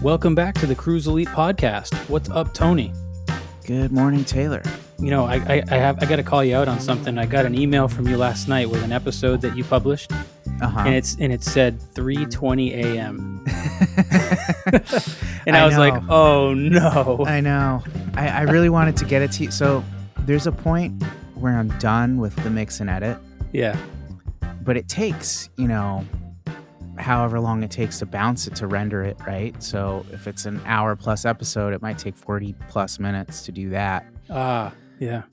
Welcome back to the Cruise Elite podcast. What's up, Tony? Good morning, Taylor. You know, I got to call you out on something. I got an email from you last night with an episode that you published, and it said 3:20 a.m. And I was like, oh no. I know. I really wanted to get it to you. So there's a point where I'm done with the mix and edit. Yeah. But it takes, however long it takes to bounce it, to render it, right? So if it's an hour plus episode, it might take 40 plus minutes to do that. Yeah.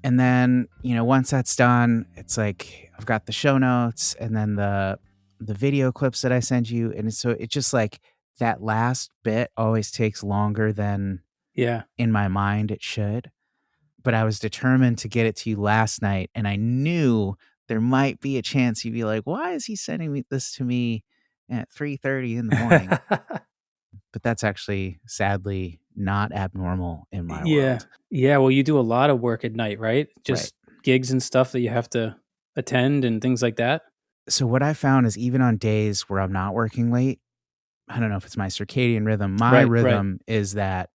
And then, once that's done, it's like I've got the show notes and then the video clips that I send you. And so it's just like that last bit always takes longer than in my mind it should. But I was determined to get it to you last night, and I knew there might be a chance you'd be like, why is he sending this to me at 3:30 in the morning? But that's actually, sadly, not abnormal in my world. Yeah, well, you do a lot of work at night, right? Just gigs and stuff that you have to attend and things like that. So what I found is even on days where I'm not working late, I don't know if it's my circadian rhythm. My rhythm is that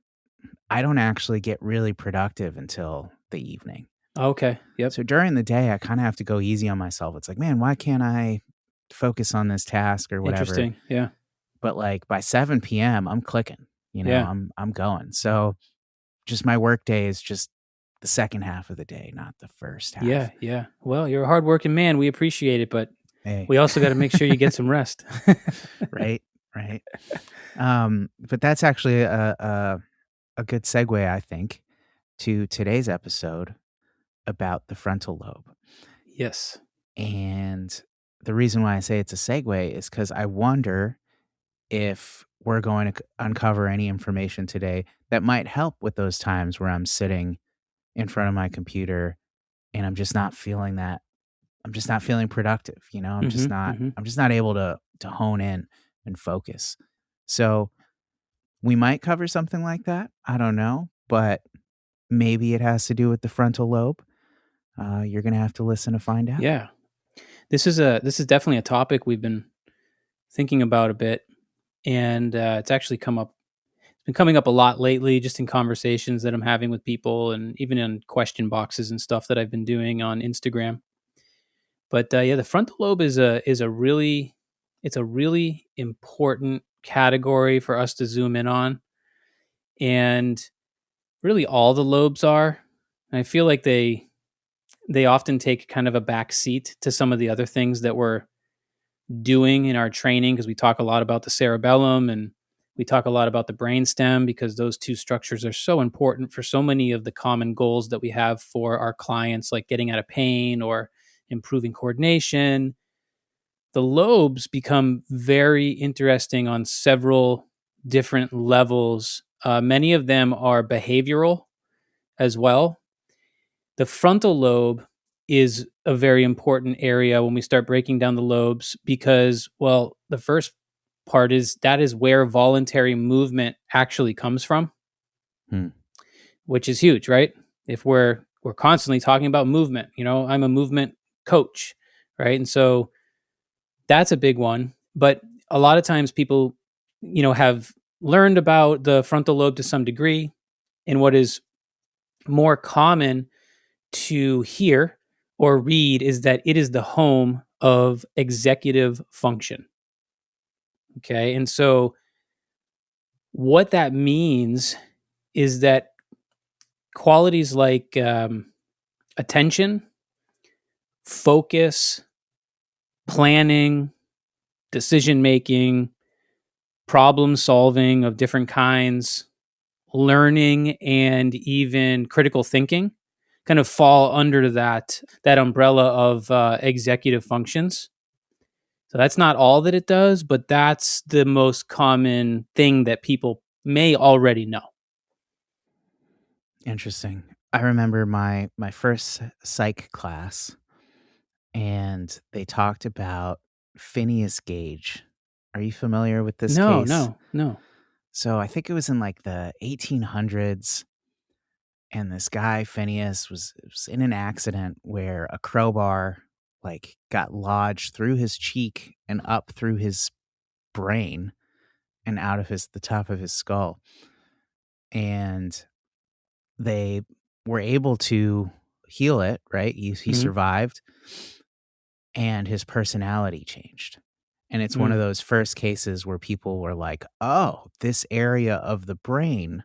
I don't actually get really productive until the evening. Okay. Yep. So during the day, I kind of have to go easy on myself. It's like, man, why can't I focus on this task or whatever? Interesting. Yeah. But like by 7 p.m., I'm clicking. I'm going. So just my work day is just the second half of the day, not the first half. Yeah. Well, you're a hardworking man. We appreciate it, but hey, we also got to make sure you get some rest. Right. But that's actually a good segue, I think, to today's episode about the frontal lobe. Yes. And the reason why I say it's a segue is because I wonder if we're going to uncover any information today that might help with those times where I'm sitting in front of my computer and I'm just not feeling that. I'm just not feeling productive. I'm just not able to hone in and focus. So we might cover something like that. I don't know, but maybe it has to do with the frontal lobe. You're going to have to listen to find out. Yeah. This is definitely a topic we've been thinking about a bit, and it's actually been coming up a lot lately, just in conversations that I'm having with people, and even in question boxes and stuff that I've been doing on Instagram. But the frontal lobe is a really important category for us to zoom in on, and really all the lobes are. And I feel like they often take kind of a back seat to some of the other things that we're doing in our training, because we talk a lot about the cerebellum and we talk a lot about the brainstem, because those two structures are so important for so many of the common goals that we have for our clients, like getting out of pain or improving coordination. The lobes become very interesting on several different levels. Many of them are behavioral as well. The frontal lobe is a very important area when we start breaking down the lobes, because, well, the first part is that is where voluntary movement actually comes from, which is huge, right? If we're constantly talking about movement, I'm a movement coach, right? And so that's a big one. But a lot of times people, have learned about the frontal lobe to some degree, and what is more common to hear or read is that it is the home of executive function. Okay. And so what that means is that qualities like attention, focus, planning, decision-making, problem solving of different kinds, learning, and even critical thinking kind of fall under that umbrella of executive functions. So that's not all that it does, but that's the most common thing that people may already know. Interesting. I remember my first psych class, and they talked about Phineas Gage. Are you familiar with this case? No. So I think it was in like the 1800s, and this guy, Phineas, was in an accident where a crowbar got lodged through his cheek and up through his brain, and out of the top of his skull. And they were able to heal it, right? He Mhm. survived, and his personality changed. And it's one of Mm. those first cases where people were like, "Oh, this area of the brain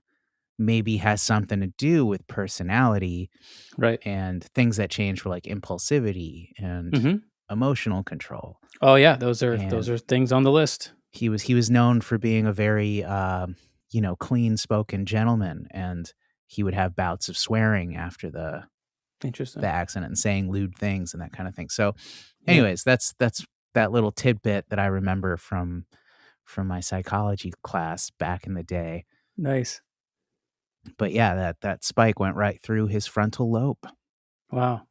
maybe has something to do with personality," Right. and things that change were like impulsivity and Mhm. emotional control. Oh, yeah, those are And things on the list. he was known for being a very clean-spoken gentleman, and he would have bouts of swearing after the Interesting. accident and saying lewd things and that kind of thing. So, Yeah. anyways, that's that little tidbit that I remember from my psychology class back in the day. Nice. But yeah, that spike went right through his frontal lobe. Wow.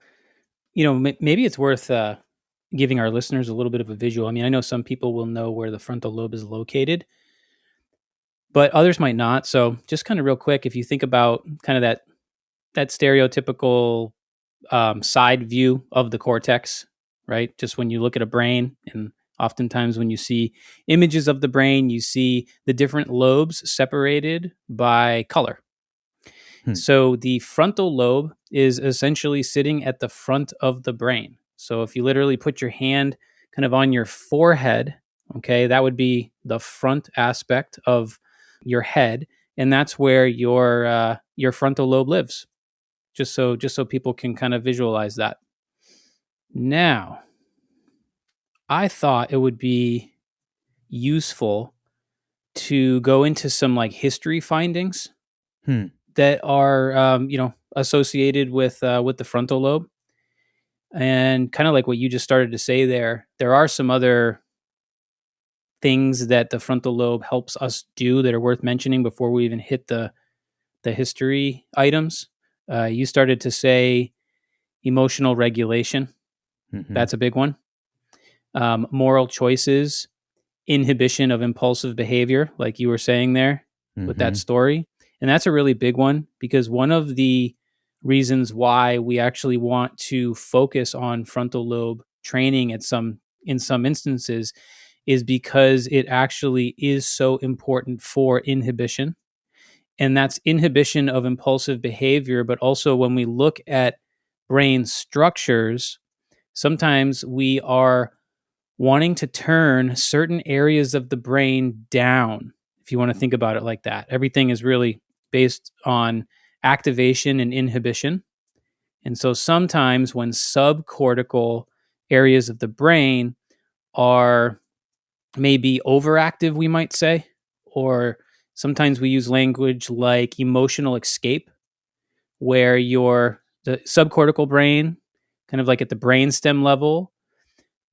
Maybe it's worth giving our listeners a little bit of a visual. I mean, I know some people will know where the frontal lobe is located, but others might not. So, just kind of real quick, if you think about kind of that stereotypical side view of the cortex, right? Just when you look at a brain, and oftentimes when you see images of the brain, you see the different lobes separated by color. Hmm. So the frontal lobe is essentially sitting at the front of the brain. So if you literally put your hand kind of on your forehead, okay, that would be the front aspect of your head, and that's where your frontal lobe lives. Just so people can kind of visualize that. Now, I thought it would be useful to go into some like history findings Hmm. that are associated with the frontal lobe, and kind of like what you just started to say there are some other things that the frontal lobe helps us do that are worth mentioning before we even hit the history items. You started to say emotional regulation. Mm-hmm. That's a big one. Moral choices, inhibition of impulsive behavior, like you were saying there with that Mm-hmm. story. And that's a really big one, because one of the reasons why we actually want to focus on frontal lobe training in some instances is because it actually is so important for inhibition. And that's inhibition of impulsive behavior. But also, when we look at brain structures, sometimes we are wanting to turn certain areas of the brain down, if you want to think about it like that. Everything is really based on activation and inhibition. And so sometimes when subcortical areas of the brain are maybe overactive, we might say, or sometimes we use language like emotional escape, where the subcortical brain, kind of like at the brainstem level,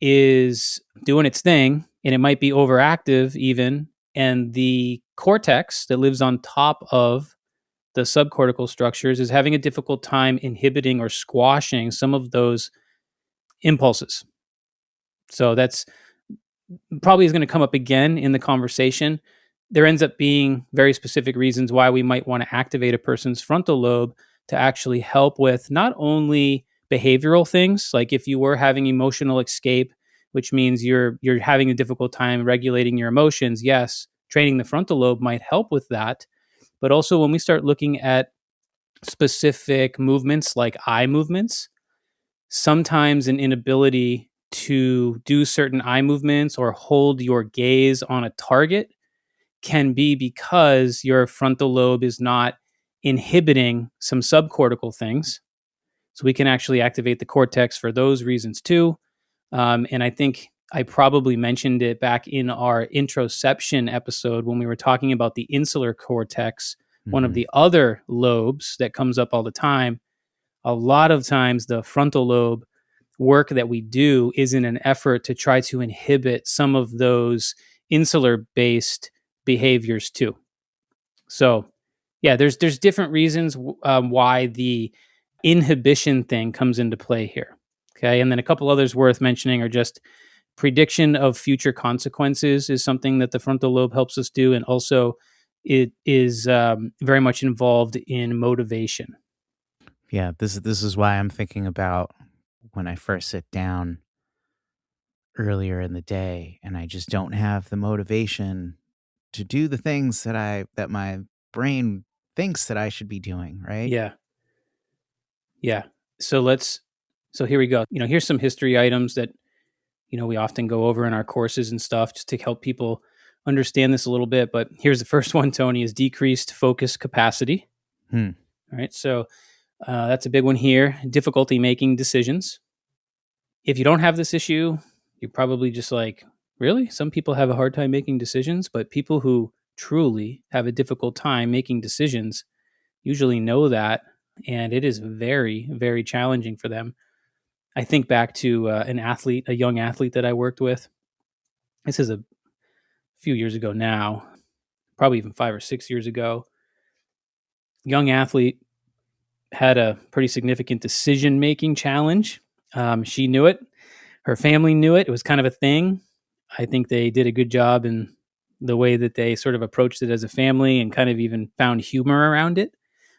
is doing its thing, and it might be overactive even, and the cortex that lives on top of the subcortical structures is having a difficult time inhibiting or squashing some of those impulses. So that's probably is going to come up again in the conversation. There ends up being very specific reasons why we might want to activate a person's frontal lobe to actually help with not only behavioral things, like if you were having emotional escape, which means you're having a difficult time regulating your emotions. Yes, training the frontal lobe might help with that. But also, when we start looking at specific movements like eye movements, sometimes an inability to do certain eye movements or hold your gaze on a target can be because your frontal lobe is not inhibiting some subcortical things. So we can actually activate the cortex for those reasons too. And I think I probably mentioned it back in our introception episode when we were talking about the insular cortex, one of Mm-hmm. the other lobes that comes up all the time. A lot of times, the frontal lobe work that we do is in an effort to try to inhibit some of those insular based behaviors too. So, yeah, there's different reasons why the inhibition thing comes into play here. Okay, and then a couple others worth mentioning are just prediction of future consequences is something that the frontal lobe helps us do, and also it is very much involved in motivation. Yeah, this is why I'm thinking about when I first sit down earlier in the day and I just don't have the motivation to do the things that my brain thinks that I should be doing, right? Yeah. Yeah. So here we go. Here's some history items that, we often go over in our courses and stuff just to help people understand this a little bit. But here's the first one, Tony, is decreased focus capacity. Hmm. All right. So that's a big one here. Difficulty making decisions. If you don't have this issue, you're probably just like, really? Some people have a hard time making decisions, but people who truly have a difficult time making decisions usually know that. And it is very, very challenging for them. I think back to a young athlete that I worked with. This is a few years ago now, probably even 5 or 6 years ago. Young athlete had a pretty significant decision-making challenge. She knew it. Her family knew it. It was kind of a thing. I think they did a good job in the way that they sort of approached it as a family and kind of even found humor around it.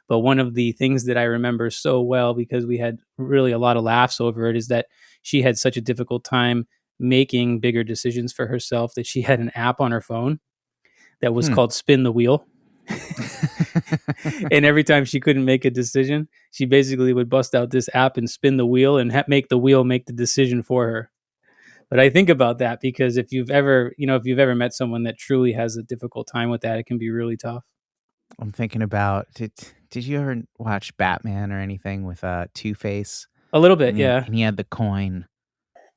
But one of the things that I remember so well, because we had really a lot of laughs over it, is that she had such a difficult time making bigger decisions for herself that she had an app on her phone that was called Spin the Wheel. And every time she couldn't make a decision, she basically would bust out this app and spin the wheel and make the wheel make the decision for her. But I think about that because if you've ever met someone that truly has a difficult time with that, it can be really tough. I'm thinking about did you ever watch Batman or anything with Two-Face? A little bit, yeah. And he had the coin.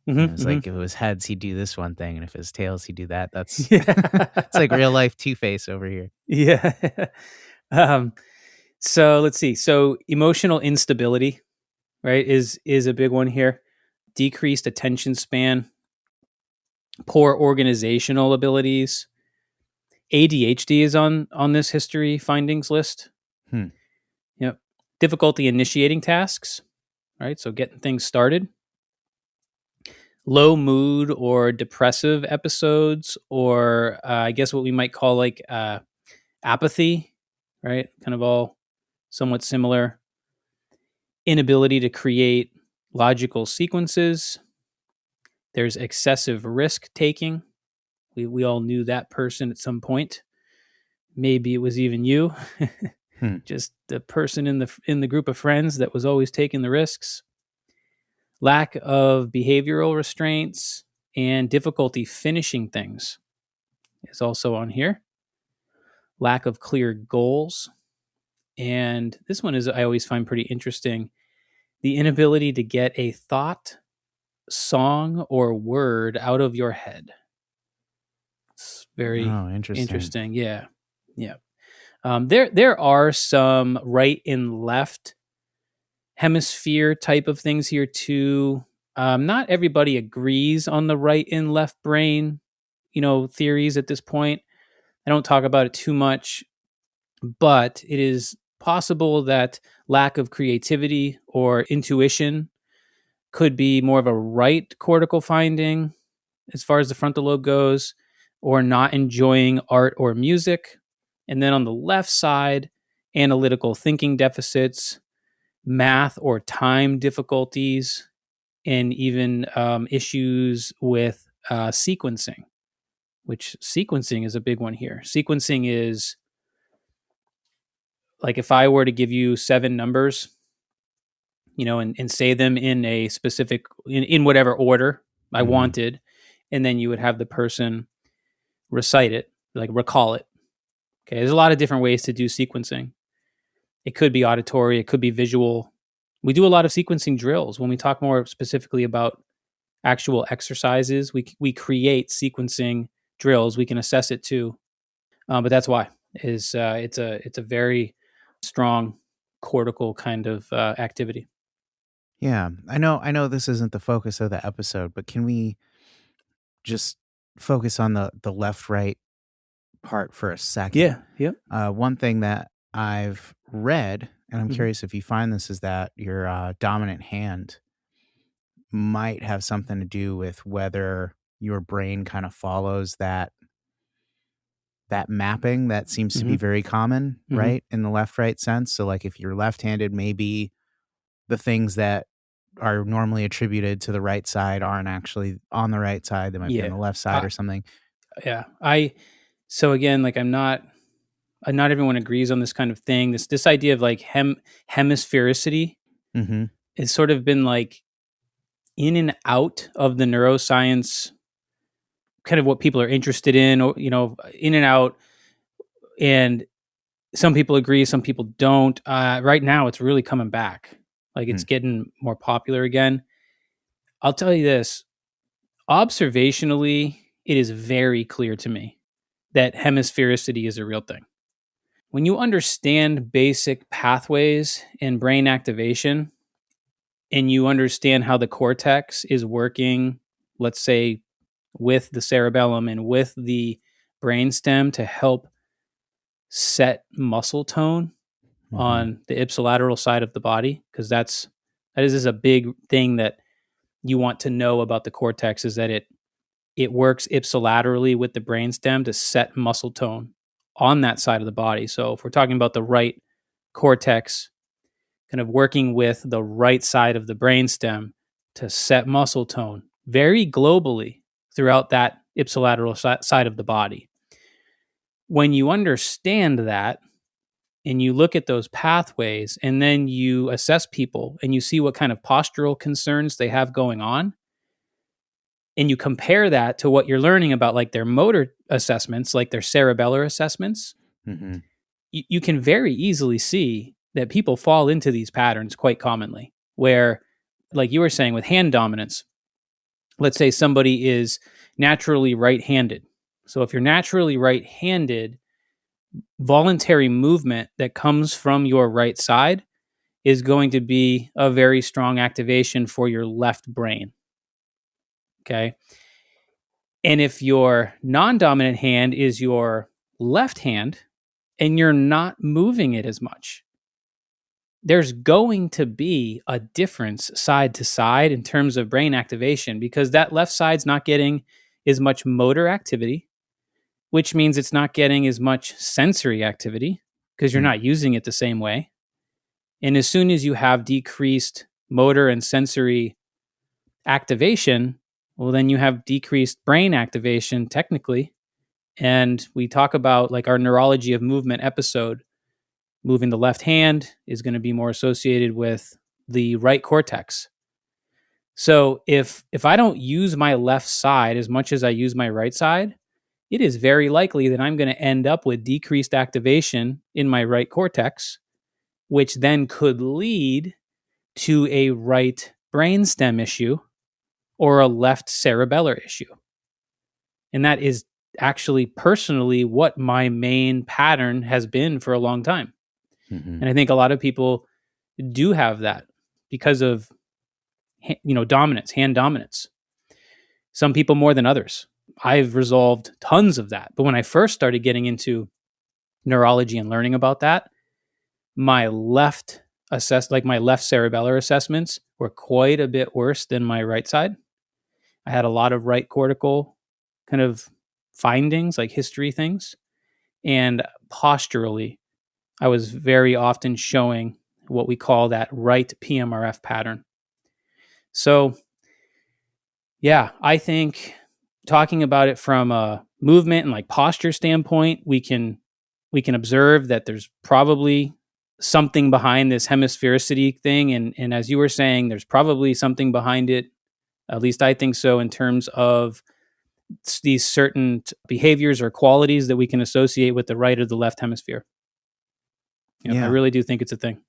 Mm-hmm, And it was like if it was heads, he'd do this one thing, and if it was tails, he'd do that. That's it's like real life Two-Face over here. Yeah. So let's see. So emotional instability, right, is a big one here. Decreased attention span, poor organizational abilities. ADHD is on this history findings list. Yep. Difficulty initiating tasks, right? So getting things started. Low mood or depressive episodes, or I guess what we might call like apathy, right? Kind of all somewhat similar. Inability to create logical sequences. There's excessive risk taking. We all knew that person at some point. Maybe it was even you, just the person in the group of friends that was always taking the risks. Lack of behavioral restraints and difficulty finishing things is also on here. Lack of clear goals. And this one is, I always find pretty interesting. The inability to get a thought, song, or word out of your head. It's very interesting. Yeah. Yeah. There are some right and left hemisphere type of things here too. Not everybody agrees on the right and left brain, theories at this point. I don't talk about it too much, but it is possible that lack of creativity or intuition could be more of a right cortical finding as far as the frontal lobe goes, or not enjoying art or music. And then on the left side, analytical thinking deficits, math or time difficulties, and even issues with sequencing, which sequencing is a big one here. Sequencing is like if I were to give you 7 numbers, and say them in a specific, in whatever order I wanted, and then you would have the person recite it, like recall it. Okay, there's a lot of different ways to do sequencing. It could be auditory, it could be visual. We do a lot of sequencing drills. When we talk more specifically about actual exercises, we create sequencing drills. We can assess it too, but that's why it's a very strong cortical kind of activity. Yeah, I know this isn't the focus of the episode, but can we just focus on the left right part for a second? Yeah. Yep. One thing that I've read, and I'm curious if you find this, is that your dominant hand might have something to do with whether your brain kind of follows that mapping that seems to be very common, right? In the left-right sense. So like if you're left-handed, maybe the things that are normally attributed to the right side aren't actually on the right side. They might be on the left side or something. Yeah. So again, like not everyone agrees on this kind of thing. This idea of like hemisphericity Mm-hmm. has sort of been like in and out of the neuroscience, kind of what people are interested in, or in and out. And some people agree, some people don't. Right now, it's really coming back. Like it's getting more popular again. I'll tell you this: observationally, it is very clear to me that hemisphericity is a real thing. When you understand basic pathways in brain activation and you understand how the cortex is working, let's say with the cerebellum and with the brainstem to help set muscle tone Mm-hmm. on the ipsilateral side of the body, because that is a big thing that you want to know about the cortex, is that it works ipsilaterally with the brainstem to set muscle tone on that side of the body. So if we're talking about the right cortex kind of working with the right side of the brainstem to set muscle tone very globally throughout that ipsilateral side of the body. When you understand that and you look at those pathways and then you assess people and you see what kind of postural concerns they have going on, and you compare that to what you're learning about like their motor assessments, like their cerebellar assessments, Mm-hmm. you can very easily see that people fall into these patterns quite commonly, where, like you were saying, with hand dominance, let's say somebody is naturally right-handed. So if you're naturally right-handed, voluntary movement that comes from your right side is going to be a very strong activation for your left brain. Okay. And if your non-dominant hand is your left hand and you're not moving it as much, there's going to be a difference side to side in terms of brain activation, because that left side's not getting as much motor activity, which means it's not getting as much sensory activity because you're not using it the same way. And as soon as you have decreased motor and sensory activation, well, then you have decreased brain activation technically. And we talk about like our neurology of movement episode. Moving the left hand is going to be more associated with the right cortex. So if I don't use my left side as much as I use my right side, it is very likely that I'm going to end up with decreased activation in my right cortex, which then could lead to a right brainstem issue or a left cerebellar issue. And that is actually personally what my main pattern has been for a long time. Mm-hmm. And I think a lot of people do have that because of dominance, hand dominance. Some people more than others. I've resolved tons of that. But when I first started getting into neurology and learning about that, my left cerebellar assessments were quite a bit worse than my right side. I had a lot of right cortical kind of findings, like history things. And posturally, I was very often showing what we call that right PMRF pattern. So, yeah, I think talking about it from a movement and like posture standpoint, we can observe that there's probably something behind this hemisphericity thing. And as you were saying, there's probably something behind it. At least I think so, in terms of these certain behaviors or qualities that we can associate with the right or the left hemisphere. I Yeah. really do think it's a thing.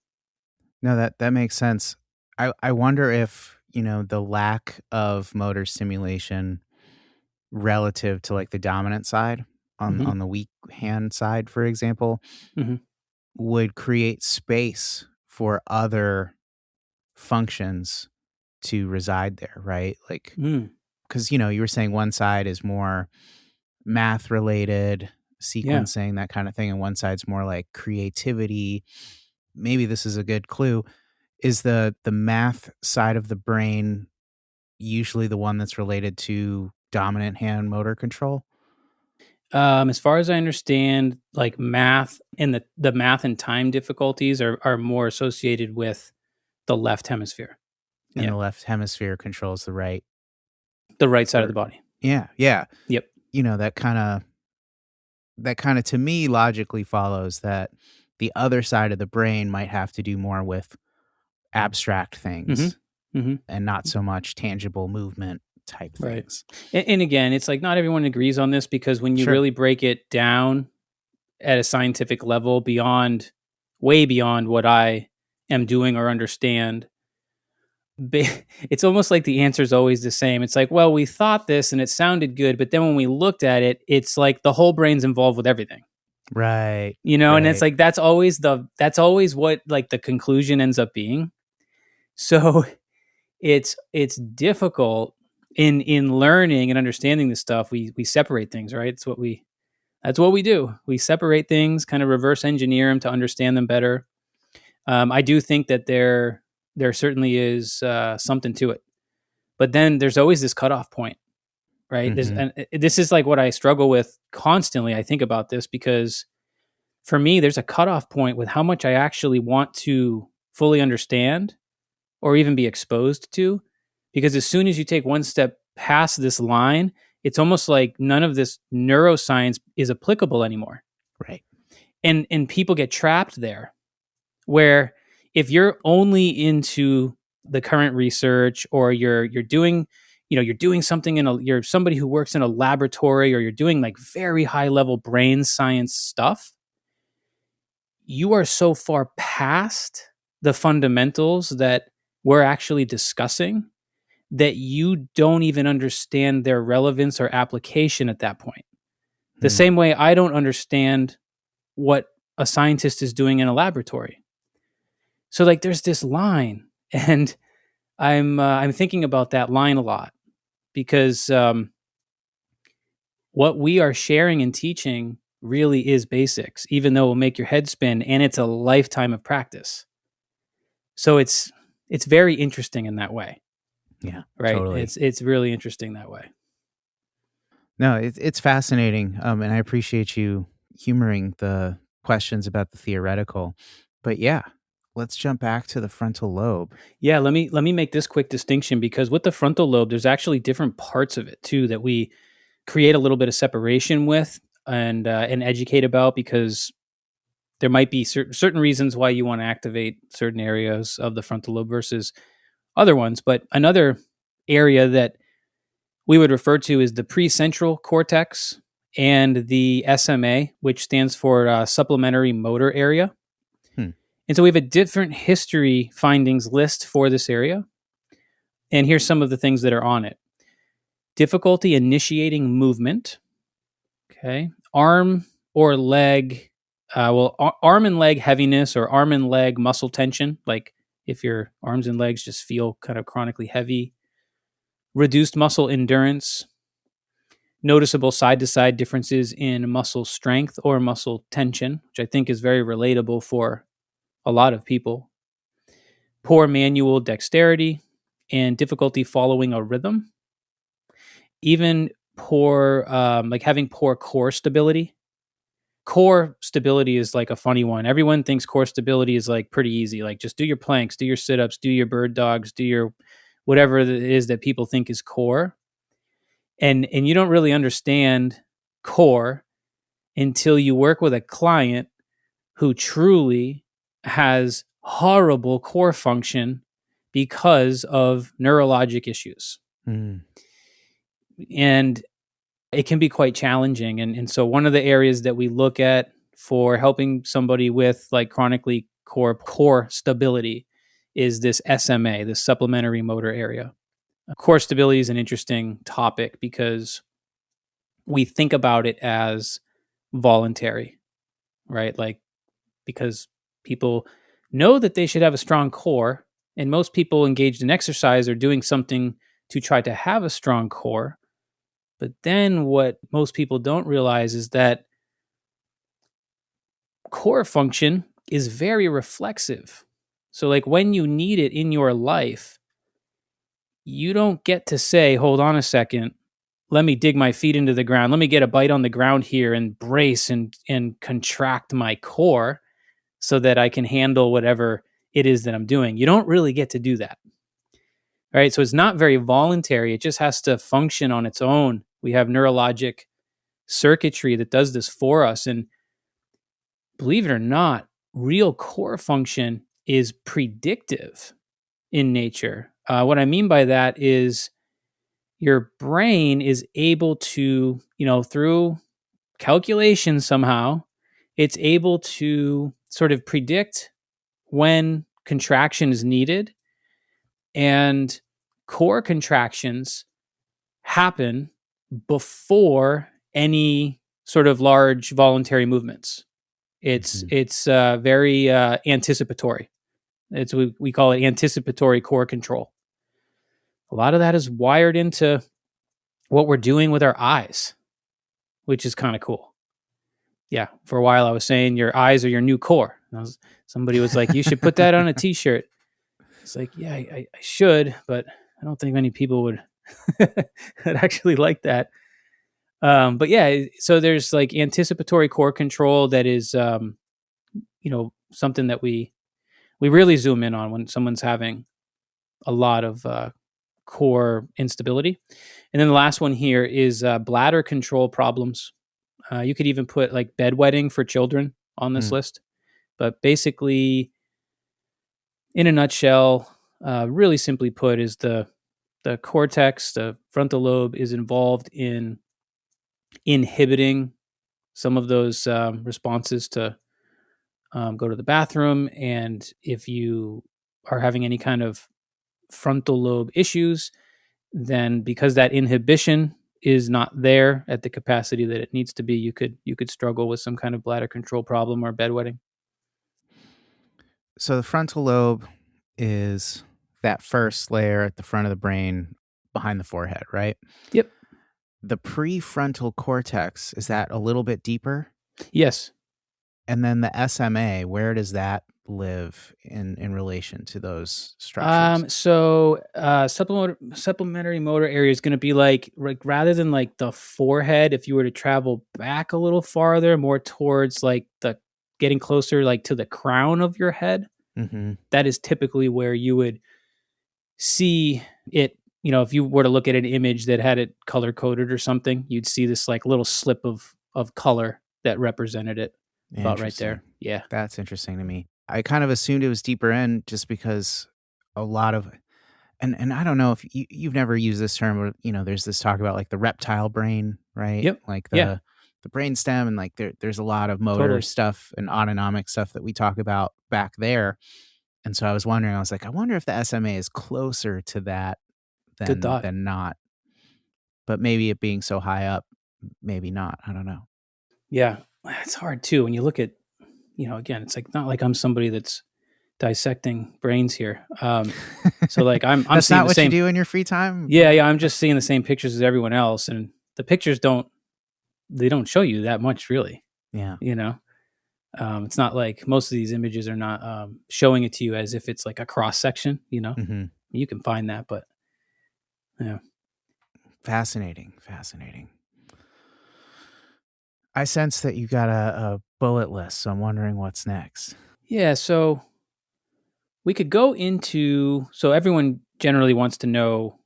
No, that makes sense. I wonder if, the lack of motor stimulation relative to like the dominant side on Mm-hmm. on the weak hand side, for example, Mm-hmm. would create space for other functions to reside there, right? Like, Mm. because you were saying one side is more math related, Yeah. sequencing, that kind of thing, and one side's more like creativity. Maybe this is a good clue. Is the math side of the brain usually the one that's related to dominant hand motor control? As far as I understand, like math and the math and time difficulties are more associated with the left hemisphere. And Yeah. the left hemisphere controls the right. The right side of the Or body. yeah, yeah. Yep. That kind of that kind of, to me, logically follows that the other side of the brain might have to do more with abstract things Mm-hmm. Mm-hmm. and not so much tangible movement type Right. things. And again, it's like not everyone agrees on this, because when you Sure. really break it down at a scientific level, way beyond what I am doing or understand, it's almost like the answer is always the same. It's like, well, we thought this and it sounded good, but then when we looked at it, it's like the whole brain's involved with everything. Right. And it's Right. like that's always what like the conclusion ends up being. So it's difficult in learning and understanding this stuff. We separate things, right? That's what we do. We separate things, kind of reverse engineer them to understand them better. I do think that there certainly is something to it, but then there's always this cutoff point, right? Mhm. This is like what I struggle with constantly. I think about this because for me, there's a cutoff point with how much I actually want to fully understand or even be exposed to. Because as soon as you take one step past this line, it's almost like none of this neuroscience is applicable anymore. Right. And people get trapped there, where if you're only into the current research, or you're doing, you're doing something you're somebody who works in a laboratory, or you're doing like very high level brain science stuff, you are so far past the fundamentals that we're actually discussing that you don't even understand their relevance or application at that point. The Hmm. same way I don't understand what a scientist is doing in a laboratory. So like there's this line, and I'm thinking about that line a lot, because what we are sharing and teaching really is basics, even though it will make your head spin, and it's a lifetime of practice. So it's very interesting in that way, Yeah, right? totally. It's really interesting that way. No, it's fascinating, and I appreciate you humoring the questions about the theoretical. But yeah, let's jump back to the frontal lobe. Yeah, let me make this quick distinction, because with the frontal lobe, there's actually different parts of it too that we create a little bit of separation with, and educate about, because there might be certain reasons why you want to activate certain areas of the frontal lobe versus other ones. But another area that we would refer to is the precentral cortex and the SMA, which stands for supplementary motor area. Hmm. And so we have a different history findings list for this area. And here's some of the things that are on it: difficulty initiating movement. Okay. Arm or leg, arm and leg heaviness, or arm and leg muscle tension. Like if your arms and legs just feel kind of chronically heavy. Reduced muscle endurance. Noticeable side to side differences in muscle strength or muscle tension, which I think is very relatable for a lot of people. Poor manual dexterity and difficulty following a rhythm. Even poor, like having poor core stability. Core stability is like a funny one. Everyone thinks core stability is like pretty easy. Like just do your planks, do your sit-ups, do your bird dogs, do your whatever it is that people think is core. And you don't really understand core until you work with a client who truly has horrible core function because of neurologic issues. Hmm. And it can be quite challenging. And so one of the areas that we look at for helping somebody with like chronically core stability is this SMA, the supplementary motor area. Core stability is an interesting topic because we think about it as voluntary, right? Like, because people know that they should have a strong core, and most people engaged in exercise are doing something to try to have a strong core. But then what most people don't realize is that core function is very reflexive. So, like, when you need it in your life, you don't get to say, hold on a second, let me dig my feet into the ground. Let me get a bite on the ground here and brace and contract my core so that I can handle whatever it is that I'm doing. You don't really get to do that. All right. So it's not very voluntary. It just has to function on its own. We have neurologic circuitry that does this for us. And believe it or not, real core function is predictive in nature. What I mean by that is your brain is able to, through calculation somehow, it's able to sort of predict when contraction is needed, and core contractions happen before any sort of large voluntary movements. It's very anticipatory. It's we call it anticipatory core control. A lot of that is wired into what we're doing with our eyes, which is kind of cool. Yeah, for a while I was saying your eyes are your new core. Somebody was like, you should put that on a t-shirt. It's like, yeah, I should, but I don't think many people would actually like that. But yeah, so there's like anticipatory core control that is, something that we really zoom in on when someone's having a lot of core instability. And then the last one here is bladder control problems. You could even put like bedwetting for children on this list. But basically, in a nutshell, really simply put, is the cortex, the frontal lobe, is involved in inhibiting some of those responses to go to the bathroom. And if you are having any kind of frontal lobe issues, then because that inhibition is not there at the capacity that it needs to be, you could struggle with some kind of bladder control problem or bedwetting. So the frontal lobe is that first layer at the front of the brain behind the forehead, right? Yep. The prefrontal cortex, is that a little bit deeper? Yes. And then the SMA, where does that live in relation to those structures? Supplementary motor area is going to be like rather than like the forehead, if you were to travel back a little farther, more towards like the getting closer like to the crown of your head. Mm-hmm. That is typically where you would see it. If you were to look at an image that had it color coded or something, you'd see this like little slip of color that represented it about right there. Yeah. That's interesting to me. I kind of assumed it was deeper in just because a lot of, and I don't know if you've never used this term, where, there's this talk about like the reptile brain, right? Yep. Like the brain stem, and like there's a lot of motor stuff and autonomic stuff that we talk about back there. And so I was wondering, I was like, I wonder if the SMA is closer to that than not. But maybe it being so high up, maybe not. I don't know. Yeah. It's hard too. When you look at, again, it's like not like I'm somebody that's dissecting brains here. So like I'm That's seeing not the what same, you do in your free time? Yeah. I'm just seeing the same pictures as everyone else. And the pictures don't show you that much really. Yeah. It's not like most of these images are not showing it to you as if it's like a cross section, Mm-hmm. You can find that, but yeah. Fascinating. I sense that you got a bullet list, so I'm wondering what's next. Yeah, so we could go into, so everyone generally wants to know,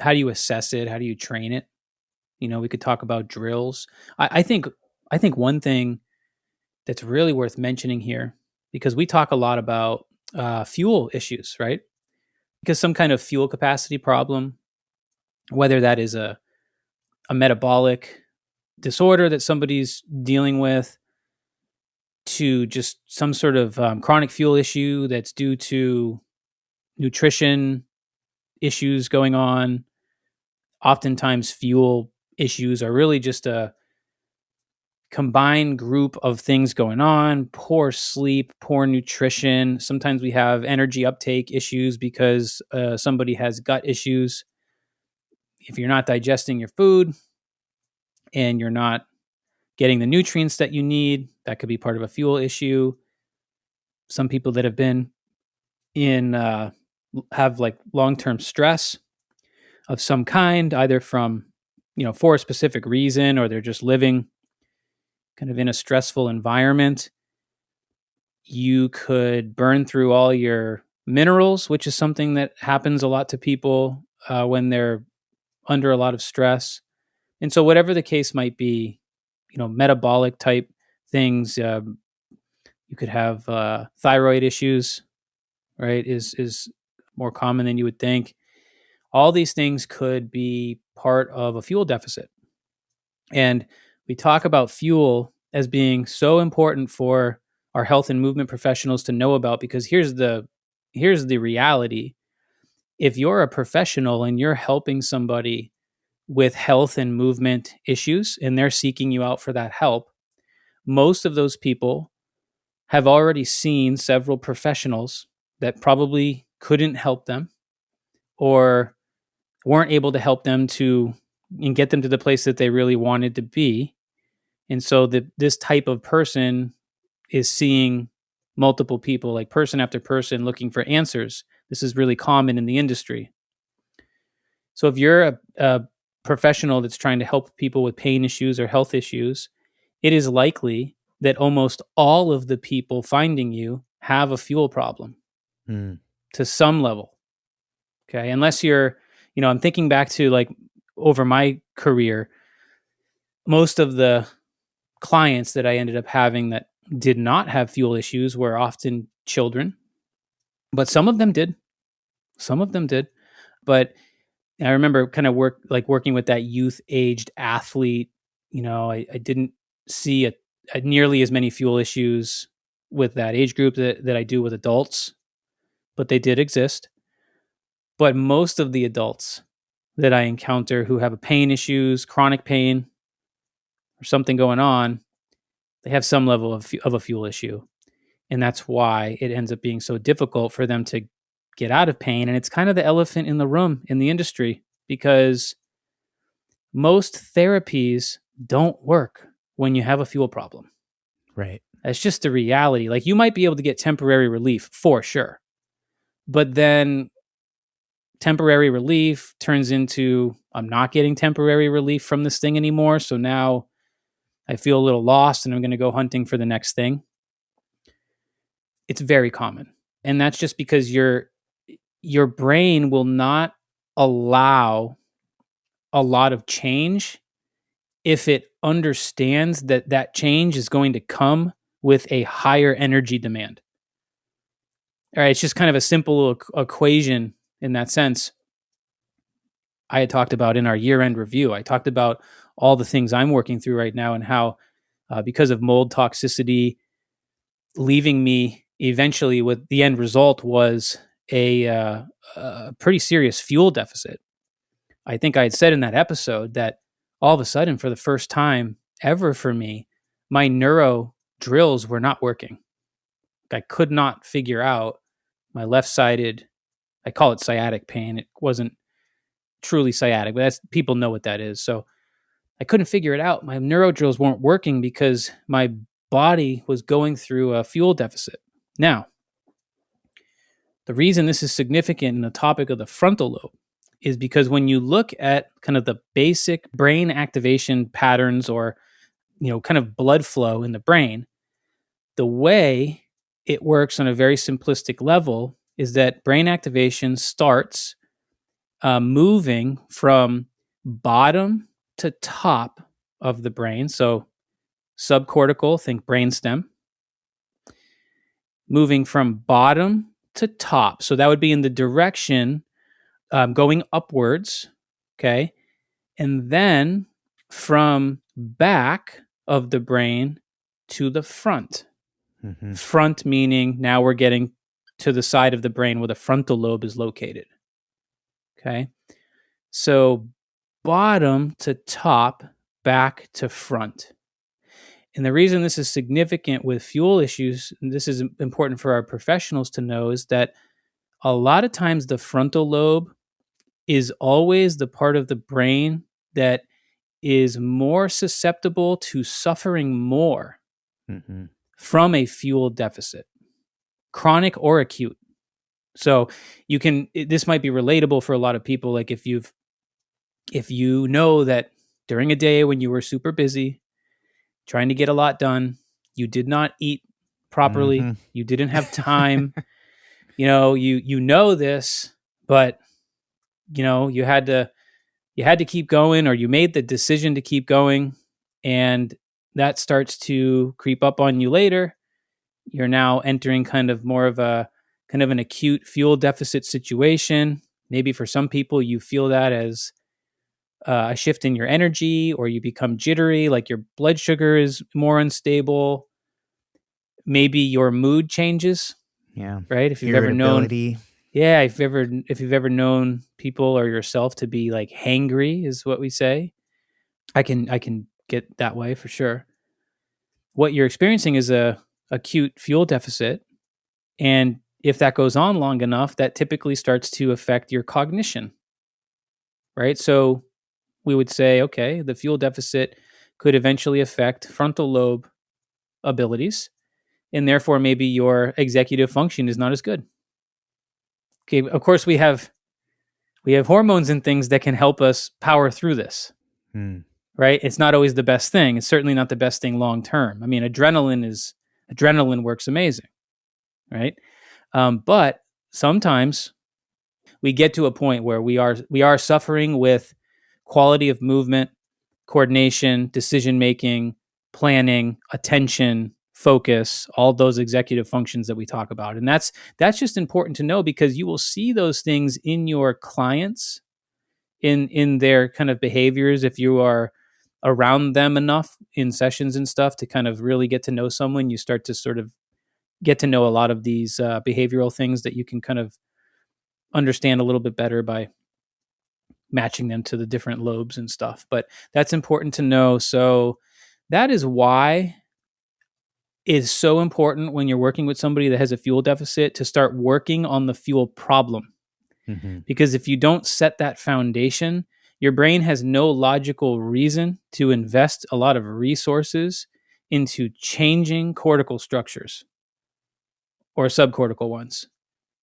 how do you assess it? How do you train it? We could talk about drills. I think one thing that's really worth mentioning here, because we talk a lot about fuel issues, right? Because some kind of fuel capacity problem, whether that is a metabolic disorder that somebody's dealing with, to just some sort of chronic fuel issue that's due to nutrition issues going on. Oftentimes fuel issues are really just a combined group of things going on: poor sleep, poor nutrition. Sometimes we have energy uptake issues because somebody has gut issues. If you're not digesting your food and you're not getting the nutrients that you need, that could be part of a fuel issue. Some people that have been in have like long-term stress of some kind, either from for a specific reason, or they're just living kind of in a stressful environment. You could burn through all your minerals, which is something that happens a lot to people when they're under a lot of stress. And so whatever the case might be, metabolic type things, you could have thyroid issues, right? Is more common than you would think. All these things could be part of a fuel deficit. And we talk about fuel as being so important for our health and movement professionals to know about, because here's the reality. If you're a professional and you're helping somebody with health and movement issues and they're seeking you out for that help, most of those people have already seen several professionals that probably couldn't help them or weren't able to help them and get them to the place that they really wanted to be. And so this type of person is seeing multiple people, like person after person, looking for answers. This is really common in the industry. So if you're a professional that's trying to help people with pain issues or health issues, it is likely that almost all of the people finding you have a fuel problem to some level. Okay. Unless you're, I'm thinking back to like over my career, most of the clients that I ended up having that did not have fuel issues were often children, but some of them did. But I remember kind of working with that youth aged athlete. I didn't see nearly as many fuel issues with that age group that I do with adults, but they did exist. But most of the adults that I encounter who have pain issues, chronic pain, or something going on, they have some level of a fuel issue. And that's why it ends up being so difficult for them to get out of pain. And it's kind of the elephant in the room in the industry, because most therapies don't work when you have a fuel problem. Right. That's just the reality. Like, you might be able to get temporary relief for sure, but then temporary relief turns into, I'm not getting temporary relief from this thing anymore. So now I feel a little lost and I'm going to go hunting for the next thing. It's very common. And that's just because your brain will not allow a lot of change if it understands that change is going to come with a higher energy demand. All right, it's just kind of a simple equation in that sense. I had talked about in our year-end review, I talked about all the things I'm working through right now and how because of mold toxicity leaving me eventually with the end result was a pretty serious fuel deficit. I think I had said in that episode that all of a sudden, for the first time ever for me, my neuro drills were not working. I could not figure out my left-sided, I call it sciatic pain. It wasn't truly sciatic, but people know what that is. So I couldn't figure it out. My neuro drills weren't working because my body was going through a fuel deficit. Now, the reason this is significant in the topic of the frontal lobe is because when you look at kind of the basic brain activation patterns or, kind of blood flow in the brain, the way it works on a very simplistic level is that brain activation starts moving from bottom to top of the brain. So subcortical, think brainstem, moving from bottom to top. So that would be in the direction going upwards, okay? And then from back of the brain to the front. Mm-hmm. Front meaning now we're getting to the side of the brain where the frontal lobe is located, okay? So bottom to top, back to front. And the reason this is significant with fuel issues, and this is important for our professionals to know, is that a lot of times the frontal lobe is always the part of the brain that is more susceptible to suffering more from a fuel deficit, chronic or acute. So this might be relatable for a lot of people. Like if you know that during a day when you were super busy, trying to get a lot done, you did not eat properly, you didn't have time, you know this, but you had to you had to keep going, or you made the decision to keep going, and that starts to creep up on you later. You're now entering kind of more of an acute fuel deficit situation. Maybe for some people, you feel that as a shift in your energy, or you become jittery, like your blood sugar is more unstable. Maybe your mood changes, Yeah. right? If you've ever known, Irritability. yeah, if you've ever known people or yourself to be like hangry, is what we say. I can get that way for sure. What you're experiencing is a acute fuel deficit, and if that goes on long enough, that typically starts to affect your cognition, right? So we would say, okay, the fuel deficit could eventually affect frontal lobe abilities, and therefore maybe your executive function is not as good. Okay, of course we have hormones and things that can help us power through this, right? It's not always the best thing. It's certainly not the best thing long term. I mean, adrenaline works amazing, right? But sometimes we get to a point where we are suffering with quality of movement, coordination, decision making, planning, attention, focus, all those executive functions that we talk about. And that's just important to know, because you will see those things in your clients, in their kind of behaviors, if you are around them enough in sessions and stuff to kind of really get to know someone. You start to sort of get to know a lot of these behavioral things that you can kind of understand a little bit better by matching them to the different lobes and stuff. But that's important to know. So that is why it's so important when you're working with somebody that has a fuel deficit to start working on the fuel problem. Mm-hmm. Because if you don't set that foundation, your brain has no logical reason to invest a lot of resources into changing cortical structures or subcortical ones.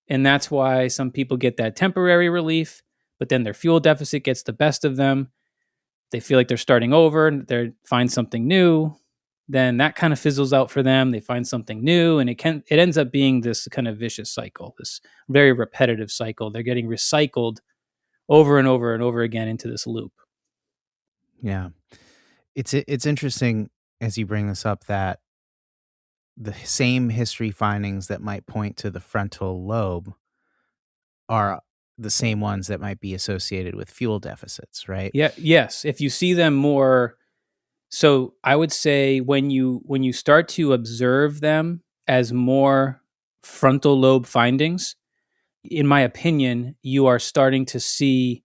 And that's why some people get that temporary relief, but then their fuel deficit gets the best of them. They feel like they're starting over, they find something new, then that kind of fizzles out for them. They find something new, and it ends up being this kind of vicious cycle, this very repetitive cycle. They're getting recycled over and over and over again into this loop. Yeah. It's interesting as you bring this up that the same history findings that might point to the frontal lobe are the same ones that might be associated with fuel deficits, right? Yeah, yes. If you see them more, so I would say when you start to observe them as more frontal lobe findings, in my opinion, you are starting to see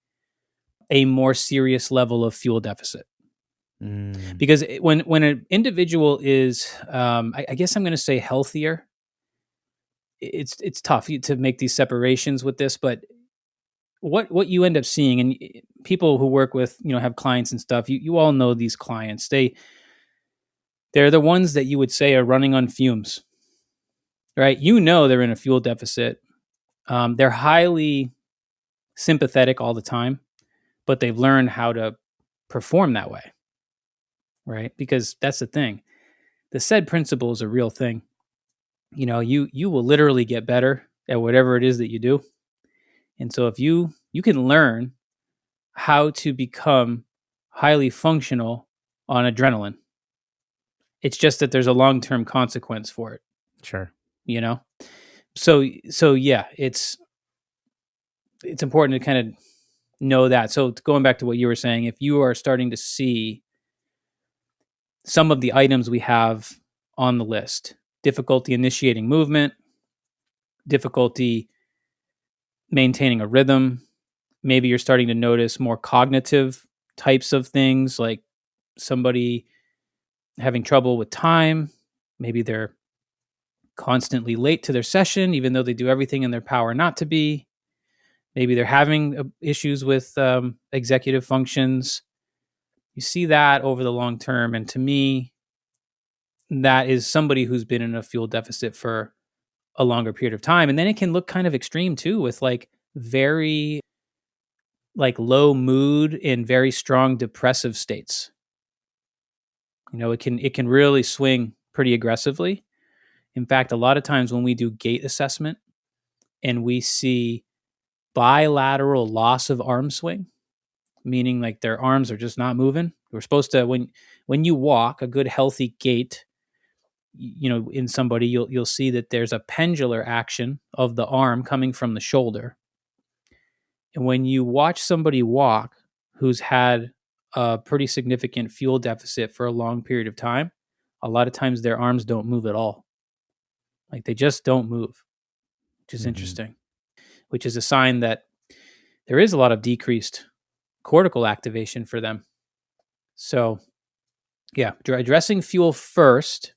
a more serious level of fuel deficit. Because when an individual is, I guess I'm going to say healthier, it's tough to make these separations with this, but what you end up seeing, and people who work with, have clients and stuff, you all know these clients. They're the ones that you would say are running on fumes, right? They're in a fuel deficit. They're highly sympathetic all the time, but they've learned how to perform that way, right? Because that's the thing. The said principle is a real thing. You will literally get better at whatever it is that you do. And so if you can learn how to become highly functional on adrenaline, it's just that there's a long-term consequence for it. Sure. So yeah, it's important to kind of know that. So going back to what you were saying, if you are starting to see some of the items we have on the list, difficulty initiating movement, difficulty maintaining a rhythm, maybe you're starting to notice more cognitive types of things, like somebody having trouble with time. Maybe they're constantly late to their session, even though they do everything in their power not to be. Maybe they're having issues with executive functions. You see that over the long term. And to me, that is somebody who's been in a fuel deficit for a longer period of time. And then it can look kind of extreme too, with like very like low mood and very strong depressive states. It can really swing pretty aggressively. In fact, a lot of times when we do gait assessment and we see bilateral loss of arm swing, meaning like their arms are just not moving. We're supposed to, when you walk a good healthy gait, in somebody, you'll see that there's a pendular action of the arm coming from the shoulder. And when you watch somebody walk who's had a pretty significant fuel deficit for a long period of time, a lot of times their arms don't move at all. Like they just don't move, which is interesting, which is a sign that there is a lot of decreased cortical activation for them. So yeah, addressing fuel first,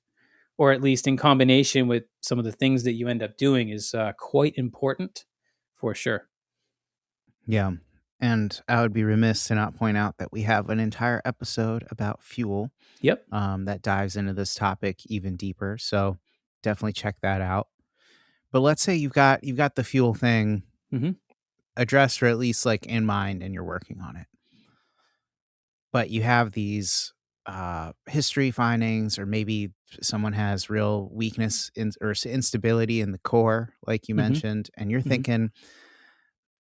or at least in combination with some of the things that you end up doing, is quite important for sure. Yeah. And I would be remiss to not point out that we have an entire episode about fuel. Yep. That dives into this topic even deeper. So definitely check that out. But let's say you've got the fuel thing addressed, or at least like in mind, and you're working on it. But you have these history findings, or maybe someone has real weakness or instability in the core, like you mentioned, and you're thinking,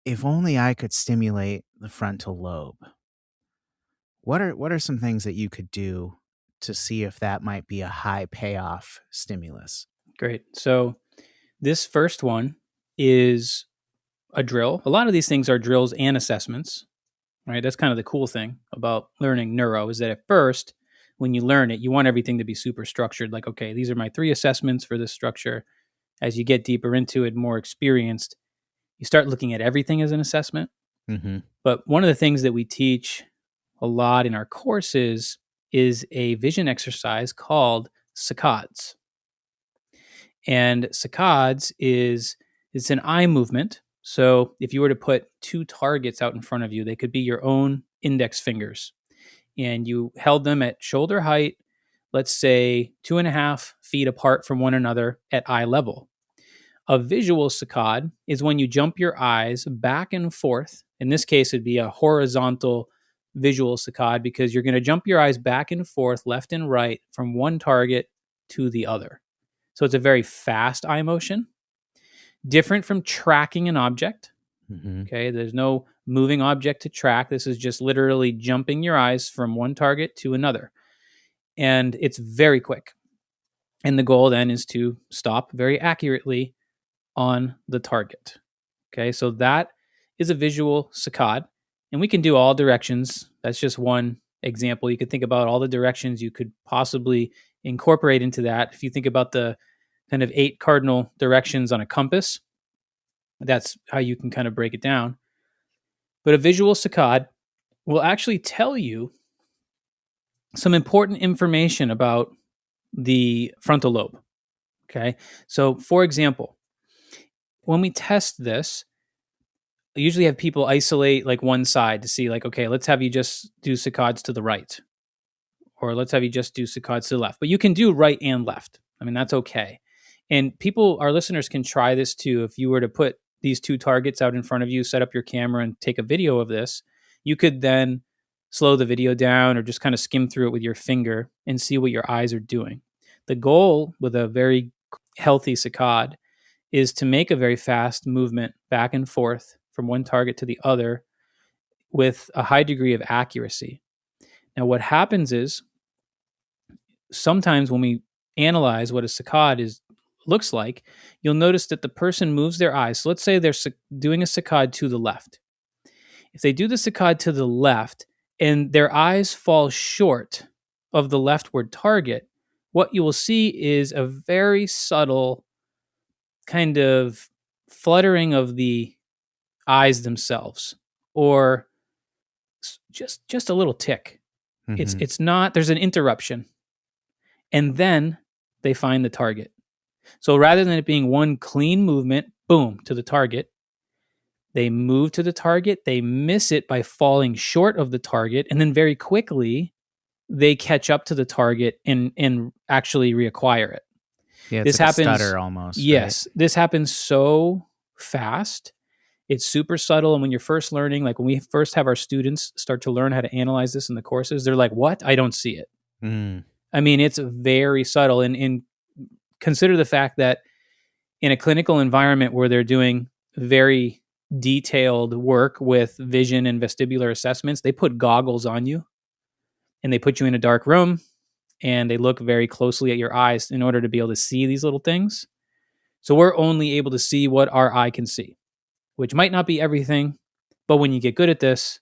if only I could stimulate the frontal lobe. What are some things that you could do to see if that might be a high payoff stimulus? Great. So this first one is a drill. A lot of these things are drills and assessments, right? That's kind of the cool thing about learning neuro, is that at first, when you learn it, you want everything to be super structured. Like, okay, these are my 3 assessments for this structure. As you get deeper into it, more experienced, you start looking at everything as an assessment. But one of the things that we teach a lot in our courses is a vision exercise called saccades. And saccades it's an eye movement. So if you were to put 2 targets out in front of you, they could be your own index fingers. And you held them at shoulder height, let's say 2.5 feet apart from one another at eye level. A visual saccade is when you jump your eyes back and forth. In this case, it'd be a horizontal visual saccade, because you're going to jump your eyes back and forth, left and right, from one target to the other. So it's a very fast eye motion, different from tracking an object. Okay, there's no moving object to track. This is just literally jumping your eyes from one target to another. And it's very quick. And the goal then is to stop very accurately on the target. Okay, so that is a visual saccade. And we can do all directions. That's just one example. You could think about all the directions you could possibly incorporate into that. If you think about the kind of 8 cardinal directions on a compass, that's how you can kind of break it down. But a visual saccade will actually tell you some important information about the frontal lobe. Okay, so for example, when we test this, I usually have people isolate like one side to see, like, okay, let's have you just do saccades to the right, or let's have you just do saccades to the left. But you can do right and left. I mean, that's okay. And people, our listeners, can try this too. If you were to put these 2 targets out in front of you, set up your camera and take a video of this, you could then slow the video down or just kind of skim through it with your finger and see what your eyes are doing. The goal with a very healthy saccade is to make a very fast movement back and forth from one target to the other with a high degree of accuracy. Now, what happens is sometimes when we analyze what a saccade looks like, you'll notice that the person moves their eyes. So let's say they're doing a saccade to the left. If they do the saccade to the left and their eyes fall short of the leftward target, what you will see is a very subtle kind of fluttering of the eyes themselves, or just a little tick. It's not, there's an interruption, and then they find the target. So rather than it being one clean movement, boom, to the target, they move to the target, they miss it by falling short of the target, and then very quickly they catch up to the target and actually reacquire it. Yeah, this like happens, a stutter almost. Yes, right? This happens so fast. It's super subtle. And when you're first learning, like when we first have our students start to learn how to analyze this in the courses, they're like, what? I don't see it. I mean, it's very subtle. And consider the fact that in a clinical environment where they're doing very detailed work with vision and vestibular assessments, they put goggles on you and they put you in a dark room and they look very closely at your eyes in order to be able to see these little things. So we're only able to see what our eye can see, which might not be everything, but when you get good at this,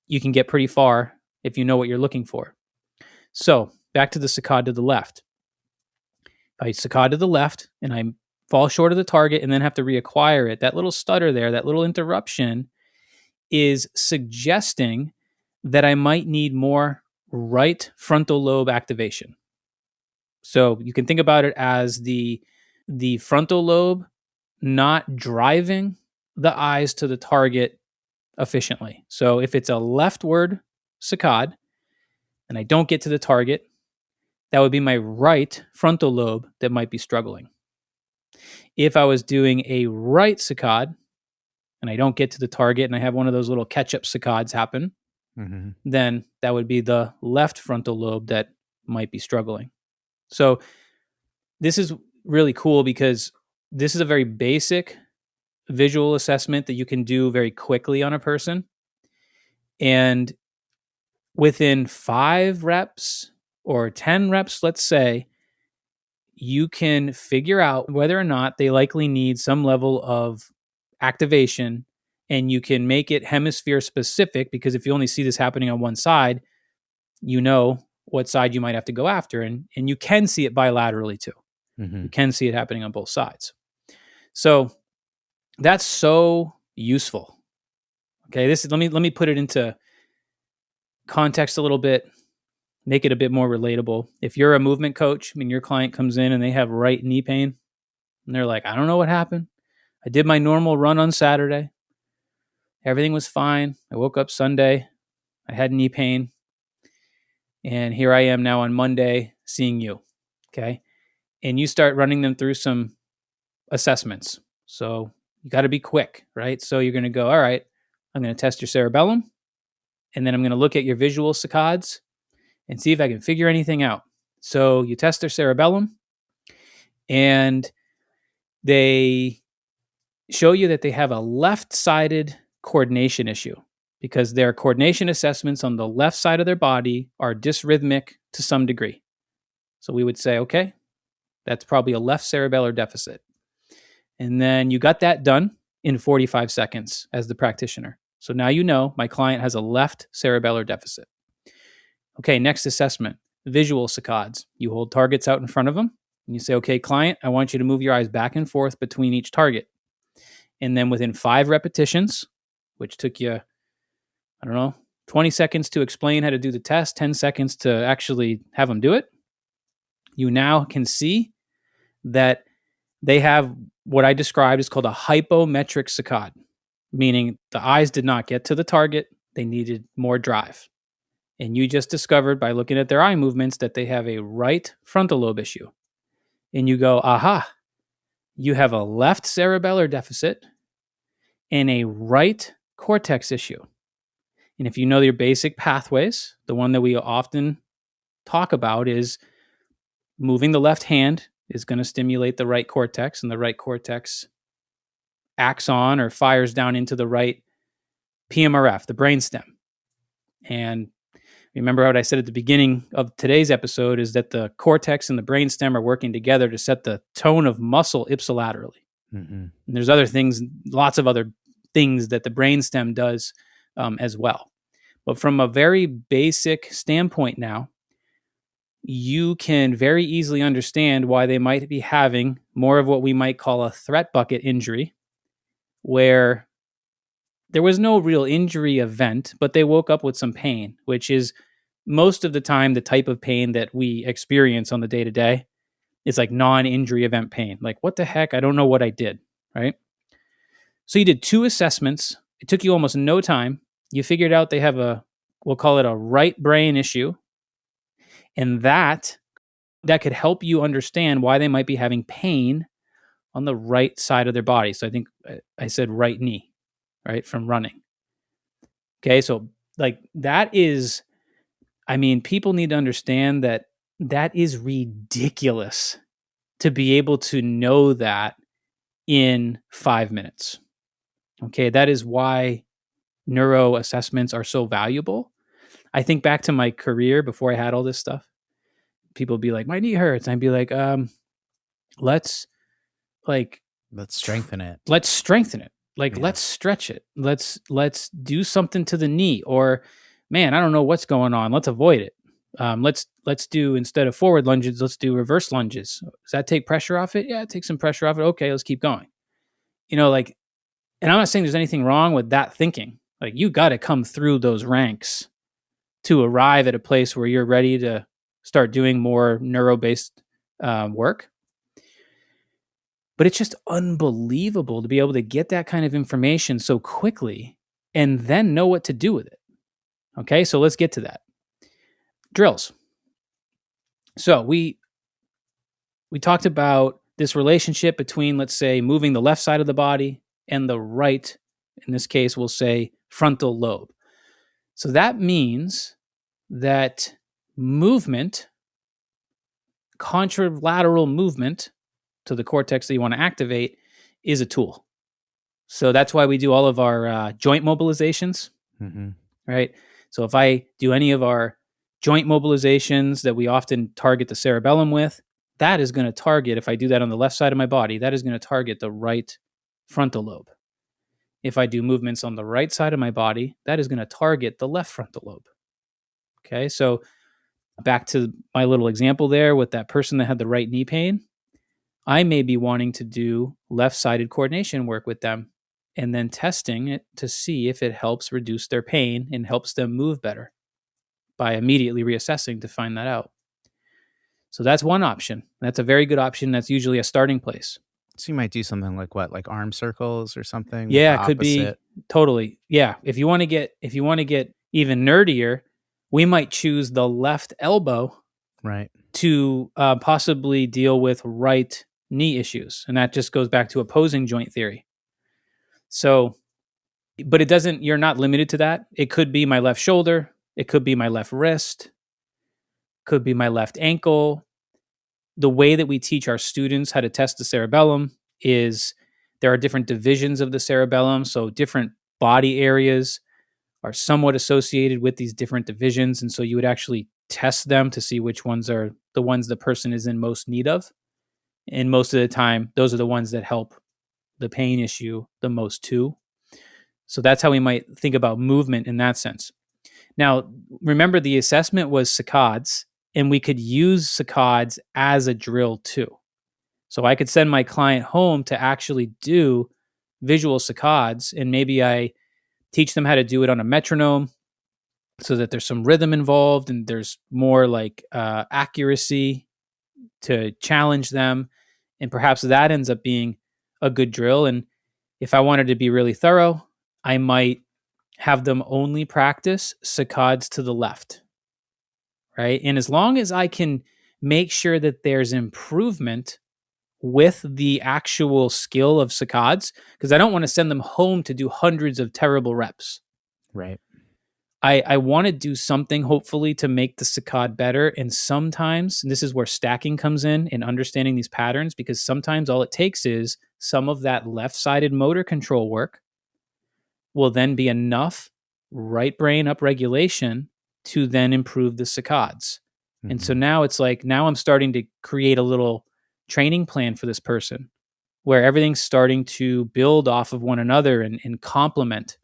you can get pretty far if you know what you're looking for. So back to the saccade to the left. If I saccade to the left and I fall short of the target and then have to reacquire it, that little stutter there, that little interruption is suggesting that I might need more right frontal lobe activation. So you can think about it as the frontal lobe not driving the eyes to the target efficiently. So if it's a leftward saccade and I don't get to the target, that would be my right frontal lobe that might be struggling. If I was doing a right saccade and I don't get to the target and I have one of those little catch-up saccades happen, then that would be the left frontal lobe that might be struggling. So this is really cool because this is a very basic visual assessment that you can do very quickly on a person. And within 5 reps or 10 reps, let's say, you can figure out whether or not they likely need some level of activation, and you can make it hemisphere specific, because if you only see this happening on one side, you know what side you might have to go after. And you can see it bilaterally too. You can see it happening on both sides. So that's so useful. Okay, let me put it into context a little bit, make it a bit more relatable. If you're a movement coach and your client comes in and they have right knee pain and they're like, I don't know what happened. I did my normal run on Saturday. Everything was fine. I woke up Sunday. I had knee pain. And here I am now on Monday seeing you. Okay. And you start running them through some assessments. So you got to be quick, right? So you're going to go, all right, I'm going to test your cerebellum. And then I'm going to look at your visual saccades and see if I can figure anything out. So you test their cerebellum and they show you that they have a left-sided coordination issue because their coordination assessments on the left side of their body are dysrhythmic to some degree. So we would say, okay, that's probably a left cerebellar deficit. And then you got that done in 45 seconds as the practitioner. So now you know my client has a left cerebellar deficit. Okay, next assessment, visual saccades. You hold targets out in front of them and you say, okay, client, I want you to move your eyes back and forth between each target. And then within 5 repetitions, which took you, 20 seconds to explain how to do the test, 10 seconds to actually have them do it, you now can see that they have what I described as called a hypometric saccade, meaning the eyes did not get to the target, they needed more drive. And you just discovered by looking at their eye movements that they have a right frontal lobe issue. And you go, aha, you have a left cerebellar deficit and a right cortex issue. And if you know your basic pathways, the one that we often talk about is moving the left hand is going to stimulate the right cortex, and the right cortex acts on or fires down into the right PMRF, the brainstem. And remember what I said at the beginning of today's episode is that the cortex and the brainstem are working together to set the tone of muscle ipsilaterally. And there's other things, lots of other things that the brainstem does as well. But from a very basic standpoint now, you can very easily understand why they might be having more of what we might call a threat bucket injury, where there was no real injury event, but they woke up with some pain, which is most of the time the type of pain that we experience on the day-to-day. It's like non-injury event pain. Like, what the heck? I don't know what I did, right? So you did 2 assessments. It took you almost no time. You figured out they have we'll call it a right brain issue. And that could help you understand why they might be having pain on the right side of their body. So I think I said right knee, right, from running. Okay, so like that is, people need to understand that is ridiculous to be able to know that in 5 minutes. Okay, that is why neuro assessments are so valuable. I think back to my career before I had all this stuff. People would be like, my knee hurts. And I'd be like, let's like Let's strengthen it. let's strengthen it. Like, Yeah. let's stretch it. Let's do something to the knee. Or, man, I don't know what's going on. Let's avoid it. Let's do, instead of forward lunges, let's do reverse lunges. Does that take pressure off it? Yeah, it takes some pressure off it. Okay, let's keep going. Like, and I'm not saying there's anything wrong with that thinking. Like, you got to come through those ranks to arrive at a place where you're ready to start doing more neuro-based work. But it's just unbelievable to be able to get that kind of information so quickly and then know what to do with it. Okay, so let's get to that. Drills. So we talked about this relationship between, let's say, moving the left side of the body and the right, in this case, we'll say frontal lobe. So that means that movement, contralateral movement to the cortex that you want to activate, is a tool. So that's why we do all of our joint mobilizations, right? So if I do any of our joint mobilizations that we often target the cerebellum with, that is going to target, if I do that on the left side of my body, that is going to target the right frontal lobe. If I do movements on the right side of my body, that is going to target the left frontal lobe. Okay, so back to my little example there with that person that had the right knee pain, I may be wanting to do left-sided coordination work with them and then testing it to see if it helps reduce their pain and helps them move better by immediately reassessing to find that out. So that's one option. That's a very good option. That's usually a starting place. So you might do something like what, like arm circles or something? Yeah, it could be totally. Yeah, if you want to get even nerdier, we might choose the left elbow, right, to possibly deal with right knee issues, and that just goes back to opposing joint theory. So, but it doesn't. You're not limited to that. It could be my left shoulder. It could be my left wrist. Could be my left ankle. The way that we teach our students how to test the cerebellum is there are different divisions of the cerebellum. So different body areas are somewhat associated with these different divisions. And so you would actually test them to see which ones are the ones the person is in most need of. And most of the time, those are the ones that help the pain issue the most too. So that's how we might think about movement in that sense. Now, remember the assessment was saccades, and we could use saccades as a drill too. So I could send my client home to actually do visual saccades, and maybe I teach them how to do it on a metronome so that there's some rhythm involved and there's more like accuracy to challenge them. And perhaps that ends up being a good drill. And if I wanted to be really thorough, I might have them only practice saccades to the left, right? And as long as I can make sure that there's improvement with the actual skill of saccades, because I don't want to send them home to do hundreds of terrible reps. right. I want to do something, hopefully, to make the saccade better. And sometimes, and this is where stacking comes in and understanding these patterns, because sometimes all it takes is some of that left-sided motor control work will then be enough right brain upregulation to then improve the saccades. Mm-hmm. And so now it's like, now I'm starting to create a little training plan for this person where everything's starting to build off of one another and complement,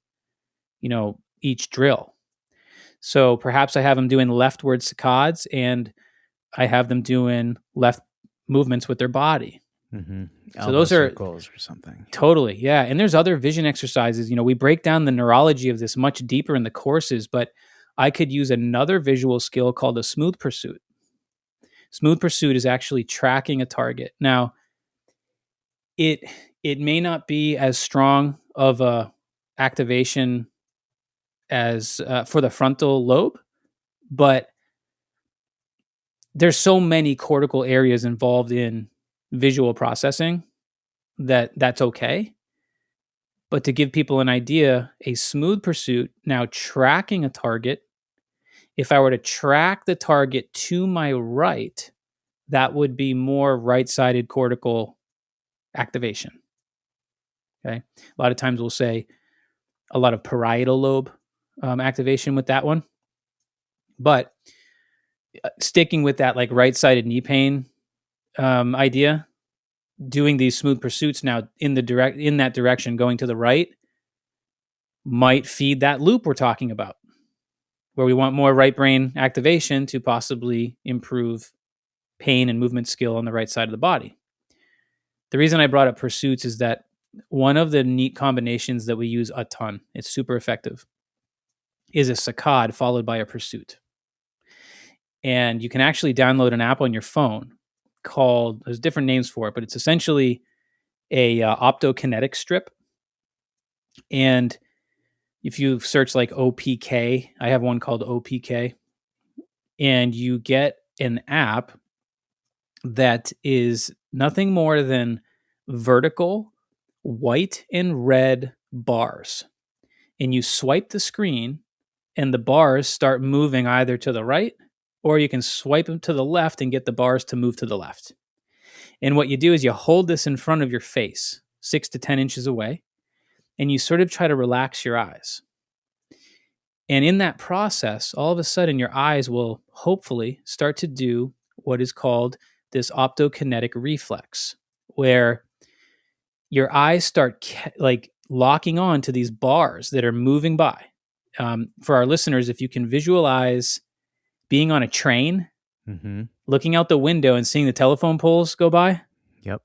each drill. So perhaps I have them doing leftward saccades and I have them doing left movements with their body. Mm-hmm. So those are circles or something. Totally. Yeah. And there's other vision exercises. We break down the neurology of this much deeper in the courses, but I could use another visual skill called a smooth pursuit. Smooth pursuit is actually tracking a target. Now, it may not be as strong of a activation as for the frontal lobe, but there's so many cortical areas involved in visual processing that's okay. But to give people an idea, a smooth pursuit, now tracking a target, if I were to track the target to my right, that would be more right-sided cortical activation. Okay. A lot of times we'll say a lot of parietal lobe activation with that one. But sticking with that like right-sided knee pain idea, doing these smooth pursuits now in that direction, going to the right, might feed that loop we're talking about, where we want more right brain activation to possibly improve pain and movement skill on the right side of the body. The reason I brought up pursuits is that one of the neat combinations that we use a ton, it's super effective, is a saccade followed by a pursuit. And you can actually download an app on your phone called, there's different names for it, but it's essentially a optokinetic strip. And if you search like OPK, I have one called OPK, and you get an app that is nothing more than vertical white and red bars. And you swipe the screen and the bars start moving either to the right, or you can swipe them to the left and get the bars to move to the left. And what you do is you hold this in front of your face, 6 to 10 inches away, and you sort of try to relax your eyes. And in that process, all of a sudden, your eyes will hopefully start to do what is called this optokinetic reflex, where your eyes start like locking on to these bars that are moving by. For our listeners, if you can visualize being on a train, looking out the window and seeing the telephone poles go by, Yep.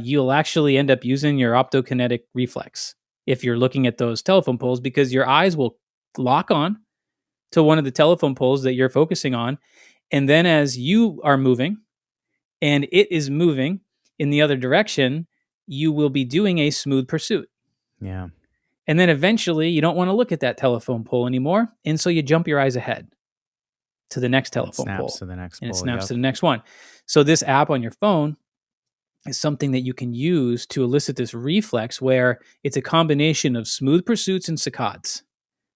You'll actually end up using your optokinetic reflex if you're looking at those telephone poles, because your eyes will lock on to one of the telephone poles that you're focusing on. And then as you are moving and it is moving in the other direction, you will be doing a smooth pursuit. Yeah. And then eventually you don't want to look at that telephone pole anymore. And so you jump your eyes ahead to the next telephone pole. To the next and pole, it snaps yep. to the next one. So this app on your phone is something that you can use to elicit this reflex where it's a combination of smooth pursuits and saccades.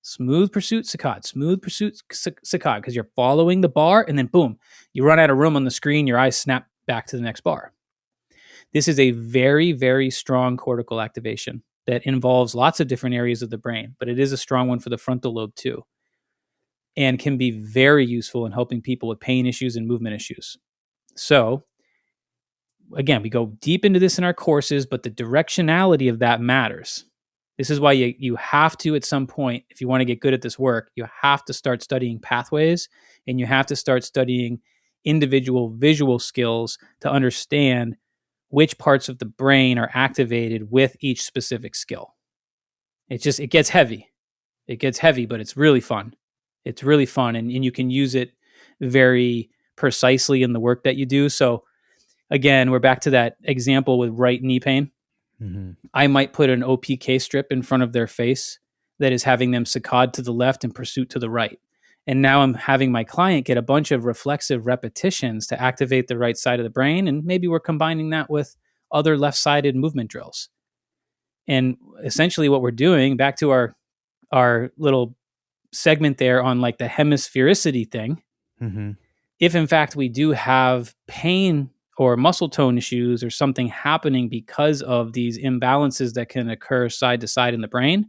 Smooth pursuit, saccade, smooth pursuit, saccade, because you're following the bar and then boom, you run out of room on the screen, your eyes snap back to the next bar. This is a very, very strong cortical activation that involves lots of different areas of the brain, but it is a strong one for the frontal lobe too, and can be very useful in helping people with pain issues and movement issues. So again, we go deep into this in our courses, but the directionality of that matters. This is why you have to, at some point, if you want to get good at this work, you have to start studying pathways, and you have to start studying individual visual skills to understand which parts of the brain are activated with each specific skill. It gets heavy. It gets heavy, but it's really fun. It's really fun, and you can use it very precisely in the work that you do. So again, we're back to that example with right knee pain. I might put an OPK strip in front of their face that is having them saccade to the left and pursuit to the right. And now I'm having my client get a bunch of reflexive repetitions to activate the right side of the brain. And maybe we're combining that with other left-sided movement drills. And essentially what we're doing, back to our little segment there on like the hemisphericity thing, if in fact we do have pain or muscle tone issues or something happening because of these imbalances that can occur side to side in the brain,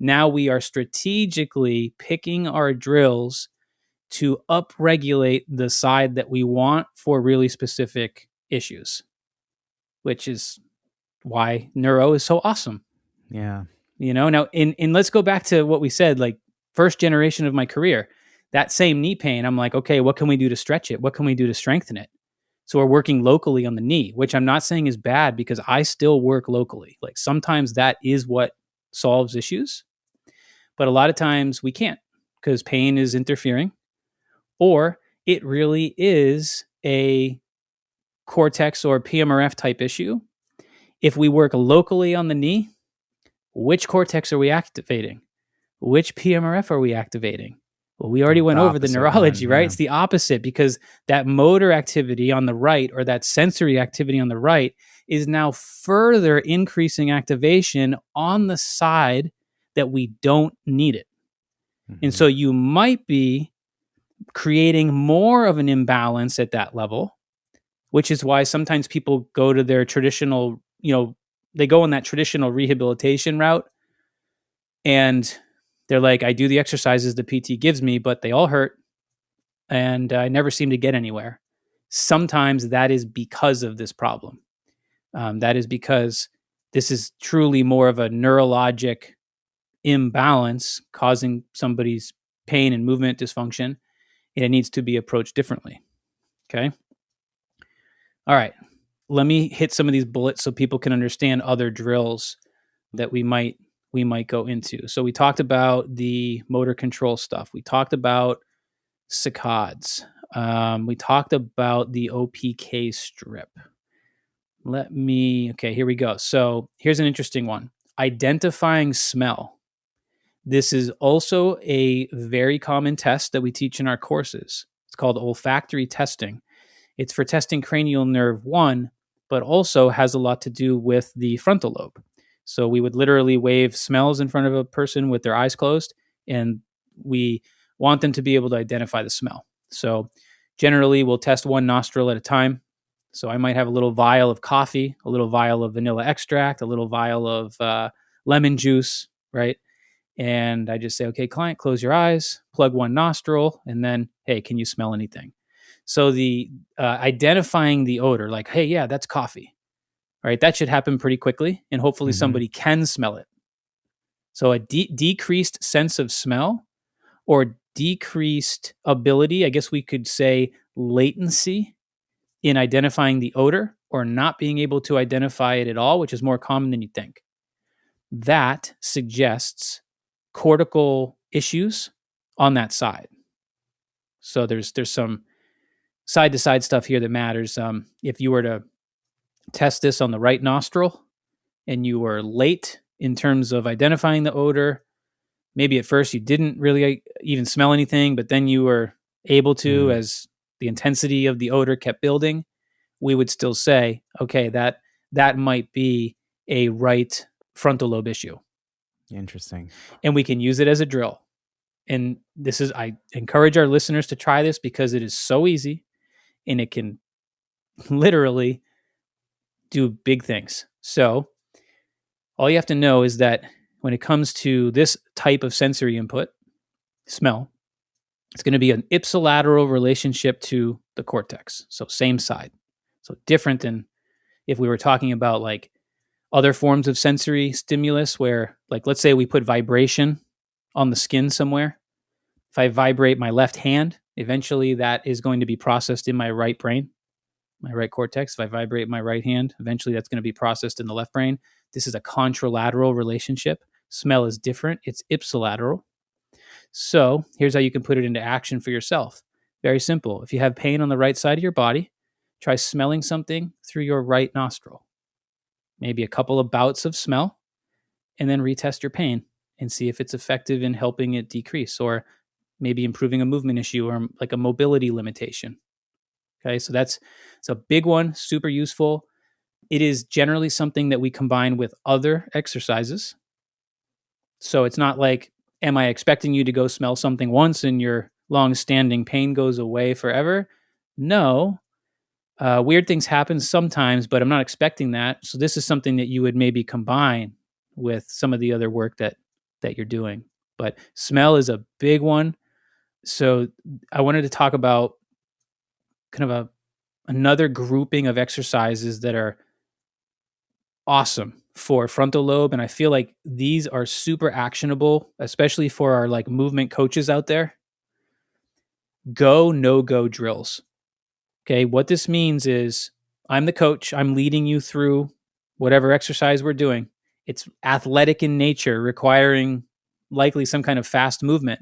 now we are strategically picking our drills to upregulate the side that we want for really specific issues, which is why neuro is so awesome. Yeah. Now in let's go back to what we said, like first generation of my career, that same knee pain, I'm like, okay, what can we do to stretch it? What can we do to strengthen it? So we're working locally on the knee, which I'm not saying is bad, because I still work locally. Like sometimes that is what solves issues, but a lot of times we can't because pain is interfering, or it really is a cortex or PMRF type issue. If we work locally on the knee, which cortex are we activating? Which PMRF are we activating? Well, we already went over the neurology, right? It's the opposite, because that motor activity on the right, or that sensory activity on the right, is now further increasing activation on the side that we don't need it. And so you might be creating more of an imbalance at that level, which is why sometimes people go to their traditional, they go on that traditional rehabilitation route, and they're like, I do the exercises the PT gives me, but they all hurt, and I never seem to get anywhere. Sometimes that is because of this problem. That is because this is truly more of a neurologic imbalance causing somebody's pain and movement dysfunction, and it needs to be approached differently. Okay. All right. Let me hit some of these bullets so people can understand other drills that we might go into. So we talked about the motor control stuff. We talked about saccades. We talked about the OPK strip. Okay, here we go. So here's an interesting one. Identifying smell. This is also a very common test that we teach in our courses. It's called olfactory testing. It's for testing cranial nerve 1, but also has a lot to do with the frontal lobe. So we would literally wave smells in front of a person with their eyes closed, and we want them to be able to identify the smell. So generally, we'll test one nostril at a time. So I might have a little vial of coffee, a little vial of vanilla extract, a little vial of lemon juice, right? And I just say, okay, client, close your eyes, plug one nostril, and then, hey, can you smell anything? So the identifying the odor, like, hey, yeah, that's coffee, right? That should happen pretty quickly, and hopefully somebody can smell it. So a decreased sense of smell or decreased ability, I guess we could say latency in identifying the odor or not being able to identify it at all, which is more common than you think. That suggests cortical issues on that side. So there's some side-to-side stuff here that matters. If you were to test this on the right nostril and you were late in terms of identifying the odor, maybe at first you didn't really even smell anything, but then you were able to as the intensity of the odor kept building, we would still say, okay, that might be a right frontal lobe issue. Interesting. And we can use it as a drill. And I encourage our listeners to try this because it is so easy and it can literally do big things. So all you have to know is that when it comes to this type of sensory input, smell, it's going to be an ipsilateral relationship to the cortex. So same side. So different than if we were talking about like other forms of sensory stimulus where, like, let's say we put vibration on the skin somewhere. If I vibrate my left hand, eventually that is going to be processed in my right brain, my right cortex. If I vibrate my right hand, eventually that's going to be processed in the left brain. This is a contralateral relationship. Smell is different. It's ipsilateral. So here's how you can put it into action for yourself. Very simple. If you have pain on the right side of your body, try smelling something through your right nostril. Maybe a couple of bouts of smell, and then retest your pain and see if it's effective in helping it decrease or maybe improving a movement issue or like a mobility limitation. Okay, so it's a big one, super useful. It is generally something that we combine with other exercises. So it's not like, am I expecting you to go smell something once and your long-standing pain goes away forever? No. Weird things happen sometimes, but I'm not expecting that. So this is something that you would maybe combine with some of the other work that you're doing. But smell is a big one. So I wanted to talk about kind of another grouping of exercises that are awesome for frontal lobe. And I feel like these are super actionable, especially for our like movement coaches out there. Go, no-go drills. Okay, what this means is I'm the coach. I'm leading you through whatever exercise we're doing. It's athletic in nature, requiring likely some kind of fast movement.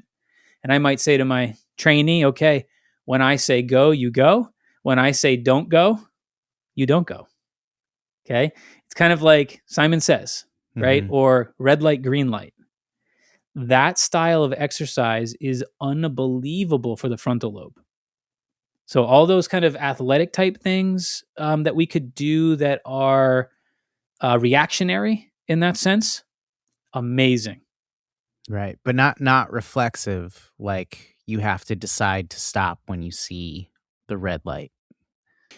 And I might say to my trainee, okay, when I say go, you go. When I say don't go, you don't go. Okay, it's kind of like Simon Says, right? Or red light, green light. That style of exercise is unbelievable for the frontal lobe. So all those kind of athletic type things that we could do that are reactionary in that sense, amazing. Right. But not reflexive, like you have to decide to stop when you see the red light.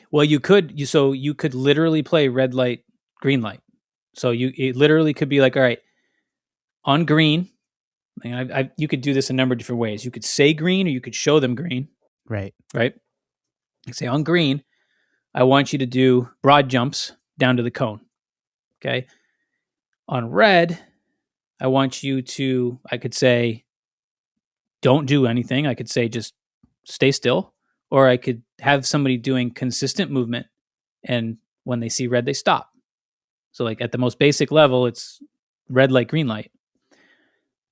Well, you could literally play red light, green light. So it literally could be like, all right, on green, and you could do this a number of different ways. You could say green, or you could show them green. Right. Right. You say on green, I want you to do broad jumps down to the cone. Okay. On red, I want you to, I could say, don't do anything. I could say just stay still, or I could have somebody doing consistent movement, and when they see red, they stop. So like at the most basic level, it's red light, green light.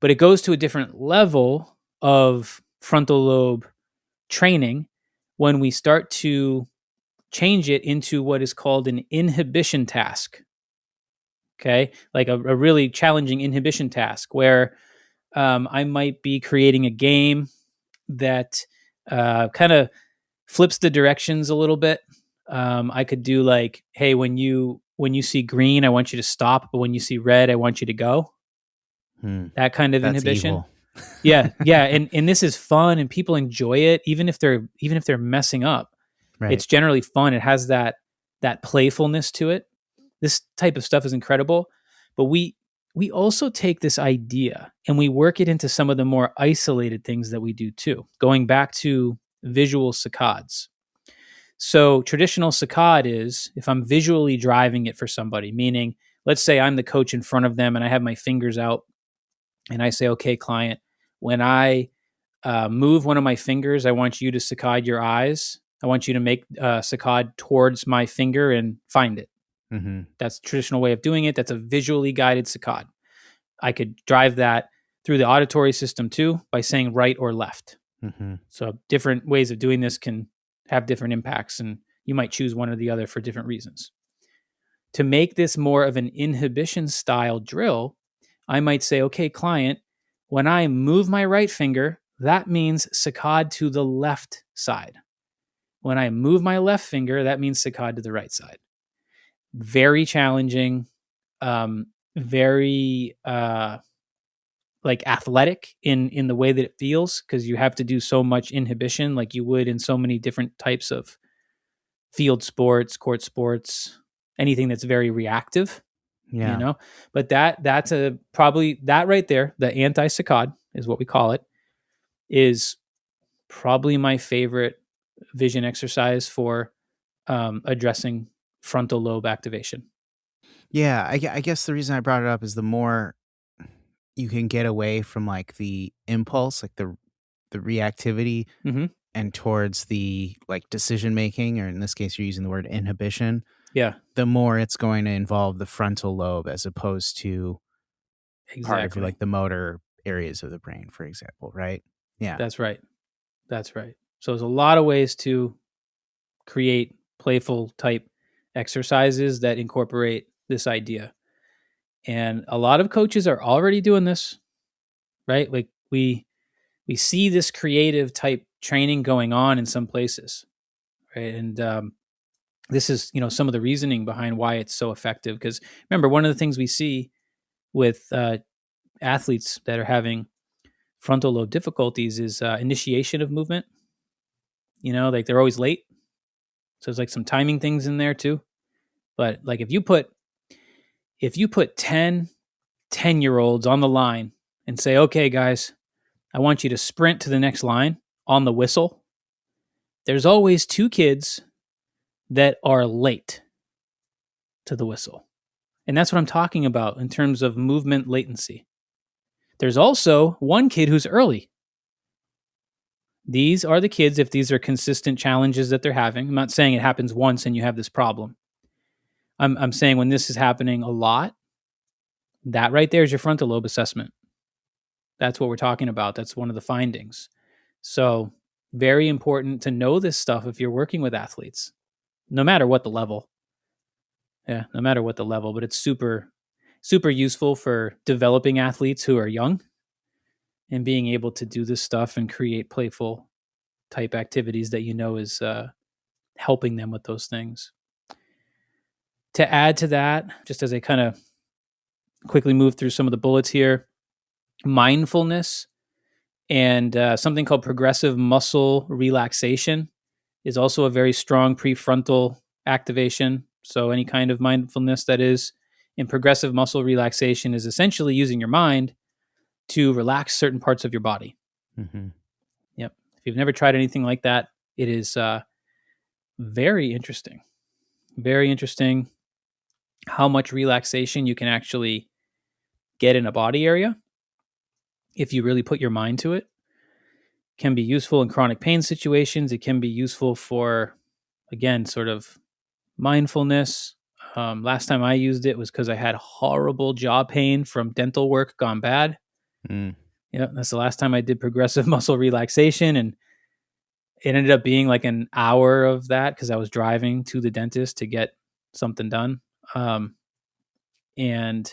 But it goes to a different level of frontal lobe training when we start to change it into what is called an inhibition task. Okay, like a really challenging inhibition task where I might be creating a game that kind of flips the directions a little bit. I could do like, hey, when you see green, I want you to stop, but when you see red, I want you to go. That kind of That's inhibition. evil. yeah, and this is fun, and people enjoy it, even if they're messing up. Right. It's generally fun. It has that playfulness to it. This type of stuff is incredible, but we also take this idea and we work it into some of the more isolated things that we do too. Going back to visual saccades. So traditional saccade is if I'm visually driving it for somebody, meaning let's say I'm the coach in front of them and I have my fingers out and I say, okay, client, when I move one of my fingers, I want you to saccade your eyes. I want you to make saccade towards my finger and find it. Mm-hmm. That's the traditional way of doing it. That's a visually guided saccade. I could drive that through the auditory system too by saying right or left. Mm-hmm. So different ways of doing this can have different impacts, and you might choose one or the other for different reasons. To make this more of an inhibition style drill, I might say, okay, client, when I move my right finger, that means saccade to the left side. When I move my left finger, that means saccade to the right side. Very challenging, very like athletic in the way that it feels, because you have to do so much inhibition like you would in so many different types of field sports, court sports, anything that's very reactive. Yeah. You know, but that's probably that right there, the anti-saccade is what we call it, is probably my favorite vision exercise for addressing frontal lobe activation. Yeah, I guess the reason I brought it up is the more you can get away from like the impulse, like the reactivity, Mm-hmm. and towards the like decision making, or in this case, you're using the word inhibition. Yeah, the more it's going to involve the frontal lobe as opposed to part of like the motor areas of the brain, for example, right? Yeah. That's right. That's right. So there's a lot of ways to create playful type exercises that incorporate this idea. And a lot of coaches are already doing this, right? Like we see this creative type training going on in some places, right? And this is, some of the reasoning behind why it's so effective. Because remember, one of the things we see with athletes that are having frontal lobe difficulties is initiation of movement. Like they're always late. So there's like some timing things in there too. But like if you put 10-year-olds on the line and say, okay, guys, I want you to sprint to the next line on the whistle, there's always 2 kids that are late to the whistle. And that's what I'm talking about in terms of movement latency. There's also 1 kid who's early. These are the kids, if these are consistent challenges that they're having. I'm not saying it happens once and you have this problem. I'm saying when this is happening a lot, that right there is your frontal lobe assessment. That's what we're talking about. That's one of the findings. So very important to know this stuff if you're working with athletes, no matter what the level. Yeah, no matter what the level, but it's super, super useful for developing athletes who are young and being able to do this stuff and create playful type activities that is helping them with those things. To add to that, just as I kind of quickly move through some of the bullets here, mindfulness and something called progressive muscle relaxation is also a very strong prefrontal activation. So any kind of mindfulness that is And progressive muscle relaxation is essentially using your mind to relax certain parts of your body. Mm-hmm. Yep. If you've never tried anything like that, it is very interesting. Very interesting how much relaxation you can actually get in a body area if you really put your mind to it. It can be useful in chronic pain situations. It can be useful for, again, sort of mindfulness. Last time I used it was because I had horrible jaw pain from dental work gone bad. Mm. Yeah, that's the last time I did progressive muscle relaxation, and it ended up being like an hour of that because I was driving to the dentist to get something done. And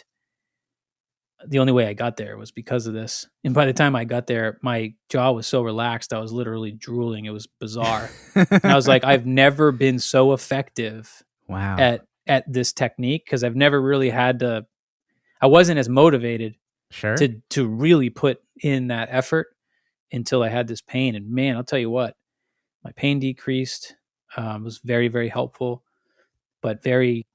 the only way I got there was because of this. And by the time I got there, my jaw was so relaxed, I was literally drooling. It was bizarre. And I was like, I've never been so effective Wow. at this technique because I've never really had to, I wasn't as motivated Sure. to really put in that effort until I had this pain. And man, I'll tell you what, my pain decreased, was very, very helpful, but very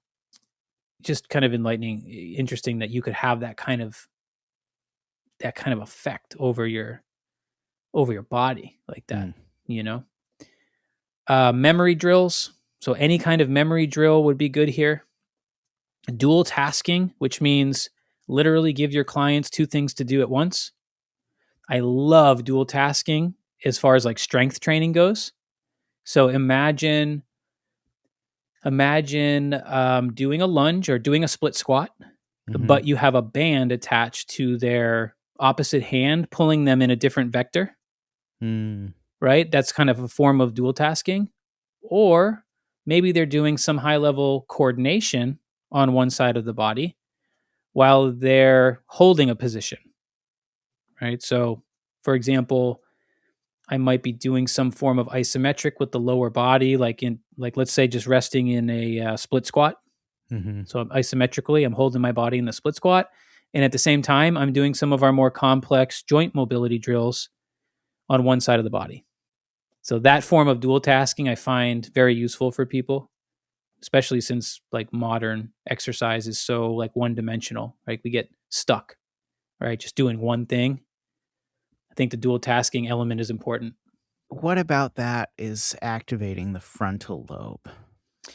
just kind of enlightening, interesting that you could have that kind of effect over your body like that, you know? Memory drills. So any kind of memory drill would be good here. Dual tasking, which means literally give your clients two things to do at once. I love dual tasking as far as like strength training goes. So imagine doing a lunge or doing a split squat, but you have a band attached to their opposite hand, pulling them in a different vector, right? That's kind of a form of dual tasking. Or maybe they're doing some high level coordination on one side of the body while they're holding a position, right? So, for example, I might be doing some form of isometric with the lower body, like let's say just resting in a split squat. So isometrically, I'm holding my body in the split squat. And at the same time, I'm doing some of our more complex joint mobility drills on one side of the body. So that form of dual tasking I find very useful for people, especially since like modern exercise is so like one dimensional, right? We get stuck, right? Just doing one thing. I think the dual tasking element is important. What about that is activating the frontal lobe with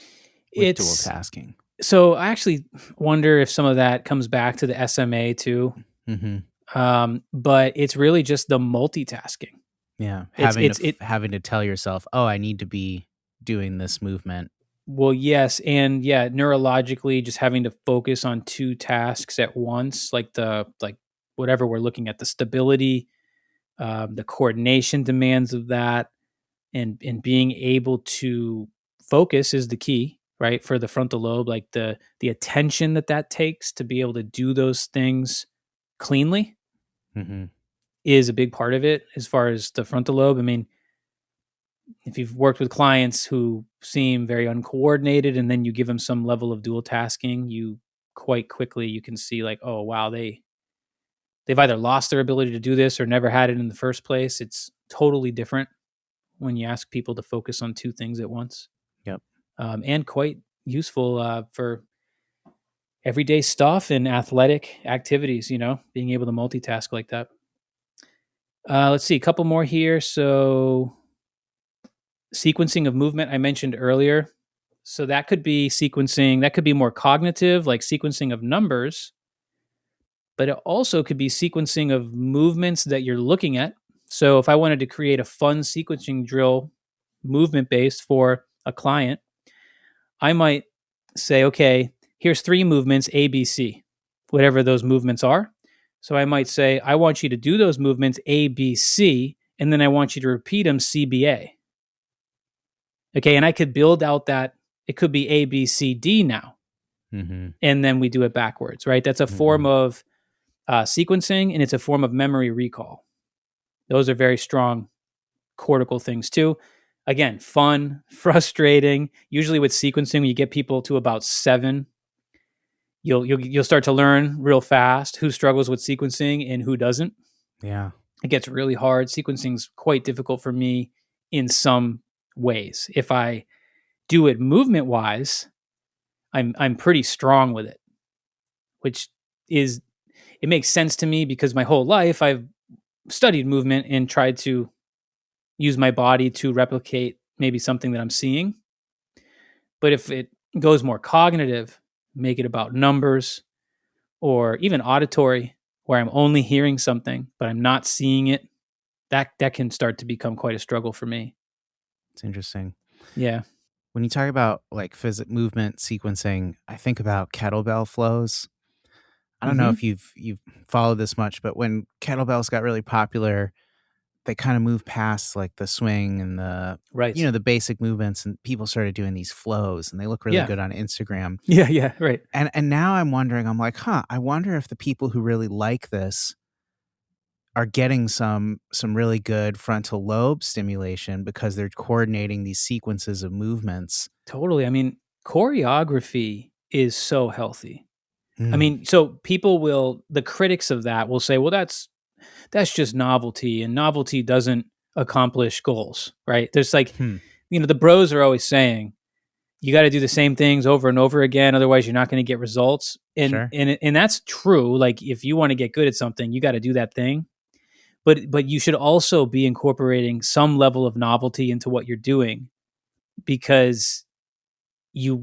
It's dual tasking? So I actually wonder if some of that comes back to the SMA too. But it's really just the multitasking. Yeah, It's having to tell yourself, "Oh, I need to be doing this movement." Well, yes, and yeah, neurologically, just having to focus on two tasks at once, like whatever we're looking at, the stability, the coordination demands of that, and being able to focus is the key, right? For the frontal lobe, like the attention that takes to be able to do those things cleanly is a big part of it. As far as the frontal lobe, I mean, if you've worked with clients who seem very uncoordinated and then you give them some level of dual tasking, you quite quickly you can see like, oh wow, they've either lost their ability to do this or never had it in the first place. It's totally different when you ask people to focus on two things at once. Yep. And quite useful for everyday stuff and athletic activities, being able to multitask like that. Let's see, a couple more here. So sequencing of movement I mentioned earlier. So that could be sequencing, that could be more cognitive, like sequencing of numbers, but it also could be sequencing of movements that you're looking at. So if I wanted to create a fun sequencing drill, movement based for a client, I might say, okay, here's 3 movements, A, B, C, whatever those movements are. So I might say, I want you to do those movements A, B, C, and then I want you to repeat them C, B, A. Okay, and I could build out that it could be A, B, C, D now. And then we do it backwards, right? That's a form of sequencing, and it's a form of memory recall. Those are very strong cortical things too. Again, fun, frustrating. Usually with sequencing, when you get people to about 7, you'll start to learn real fast who struggles with sequencing and who doesn't. Yeah. It gets really hard. Sequencing's quite difficult for me in some ways. If I do it movement wise, I'm pretty strong with it. which is, it makes sense to me because my whole life I've studied movement and tried to use my body to replicate maybe something that I'm seeing. But if it goes more cognitive, make it about numbers, or even auditory, where I'm only hearing something, but I'm not seeing it, that can start to become quite a struggle for me. It's interesting. Yeah. When you talk about like movement sequencing, I think about kettlebell flows. I don't know Mm-hmm. if you've followed this much, but when kettlebells got really popular, they kind of moved past like the swing and Right. the basic movements, and people started doing these flows, and they look really Yeah. good on Instagram. Yeah. Yeah. Right. And now I'm wondering, I'm like, I wonder if the people who really like this are getting some really good frontal lobe stimulation because they're coordinating these sequences of movements. Totally. I mean, choreography is so healthy. I Mm. mean, so people will, the critics of that will say, well, that's just novelty, and novelty doesn't accomplish goals, right? There's like, Hmm. the bros are always saying, you got to do the same things over and over again, otherwise you're not going to get results. And Sure. and that's true. Like if you want to get good at something, you got to do that thing. But you should also be incorporating some level of novelty into what you're doing, because you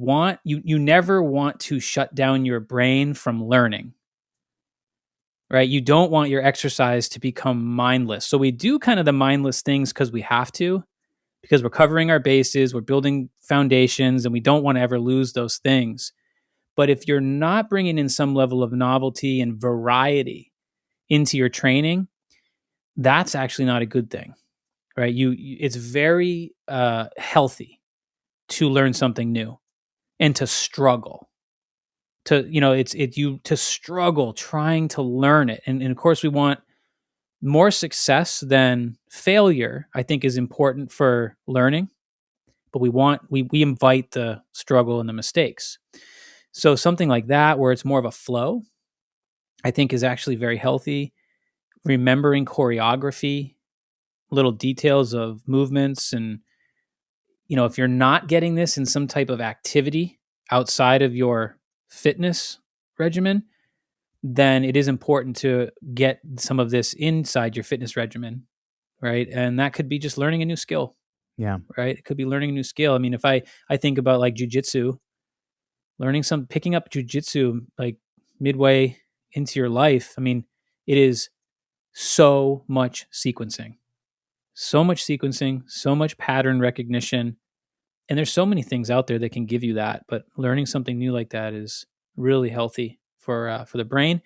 never want to shut down your brain from learning. Right? You don't want your exercise to become mindless. So we do kind of the mindless things because we have to, because we're covering our bases, we're building foundations, and we don't want to ever lose those things. But if you're not bringing in some level of novelty and variety into your training, that's actually not a good thing, right? It's very healthy to learn something new and to struggle. To struggle trying to learn it, and of course we want more success than failure. I think is important for learning, but we invite the struggle and the mistakes. So something like that, where it's more of a flow, I think is actually very healthy. Remembering choreography, little details of movements, and if you're not getting this in some type of activity outside of your fitness regimen, then it is important to get some of this inside your fitness regimen, right? And that could be just learning a new skill, Yeah. right? It could be learning a new skill. I mean, if I think about like jujitsu, picking up jujitsu like midway into your life, I mean, it is so much sequencing, so much pattern recognition. And there's so many things out there that can give you that, but learning something new like that is really healthy for the brain,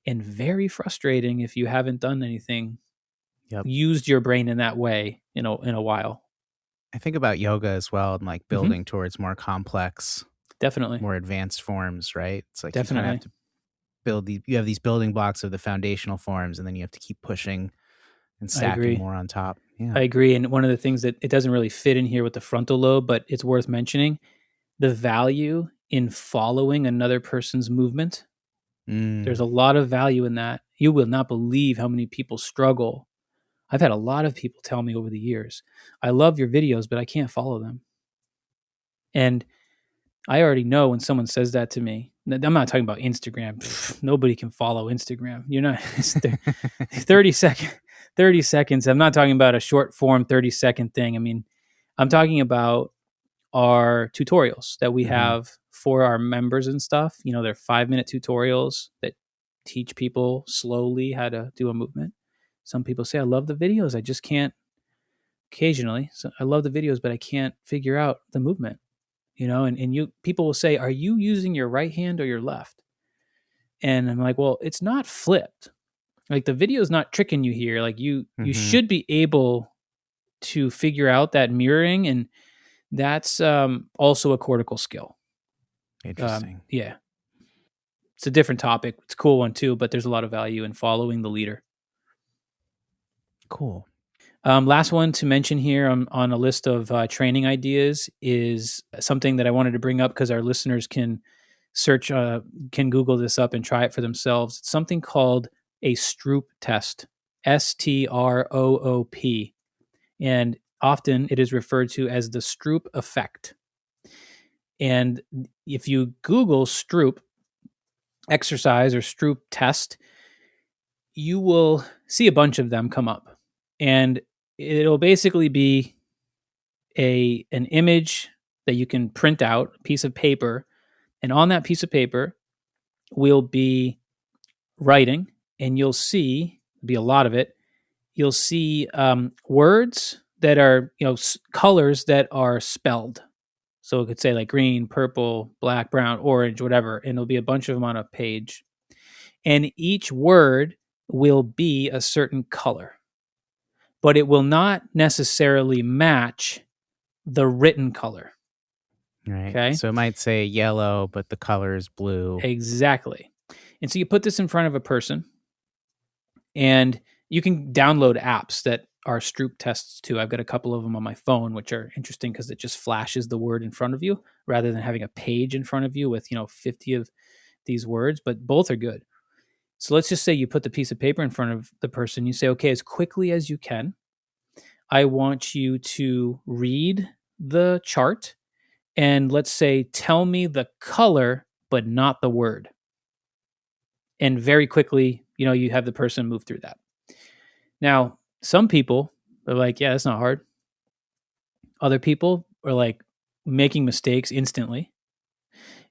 and very frustrating if you haven't done anything, Yep. used your brain in that way in a while. I think about yoga as well, and like Mm-hmm. building towards more complex, Definitely. more advanced forms, right? It's like you kind of have Definitely. to you have these building blocks of the foundational forms, and then you have to keep pushing and I stacking agree. more on top. Yeah. I agree. And one of the things that it doesn't really fit in here with the frontal lobe, but it's worth mentioning, the value in following another person's movement. There's Mm. a lot of value in that. You will not believe how many people struggle. I've had a lot of people tell me over the years, I love your videos, but I can't follow them. And I already know when someone says that to me. I'm not talking about Instagram. Pfft, nobody can follow Instagram. You're not 30 second 30 seconds. I'm not talking about a short form 30-second thing. I mean, I'm talking about our tutorials that we have for our members and stuff. They're 5-minute tutorials that teach people slowly how to do a movement. Some people say, I love the videos. I just can't, occasionally. So I love the videos, but I can't figure out the movement. And people will say, are you using your right hand or your left? And I'm like, well, it's not flipped. Like the video is not tricking you here. Like you should be able to figure out that mirroring, and that's also a cortical skill. Interesting. Yeah, it's a different topic. It's a cool one too, but there's a lot of value in following the leader. Cool. Last one to mention here on a list of training ideas is something that I wanted to bring up because our listeners can can Google this up and try it for themselves. It's something called a Stroop test, STROOP. And often it is referred to as the Stroop effect. And if you Google Stroop, exercise or Stroop test, you will see a bunch of them come up. And it'll basically be an image that you can print out, a piece of paper, and on that piece of paper will be writing, and you'll see, be a lot of it, you'll see words that are, colors that are spelled. So it could say like green, purple, black, brown, orange, whatever, and there'll be a bunch of them on a page. And each word will be a certain color, but it will not necessarily match the written color. Right. Okay. So it might say yellow, but the color is blue. Exactly. And so you put this in front of a person, and you can download apps that are Stroop tests too. I've got a couple of them on my phone, which are interesting because it just flashes the word in front of you rather than having a page in front of you with, 50 of these words, but both are good. So let's just say you put the piece of paper in front of the person. You say, okay, as quickly as you can, I want you to read the chart and let's say, tell me the color, but not the word. And very quickly, you have the person move through that. Now, some people are like, yeah, that's not hard. Other people are like making mistakes instantly.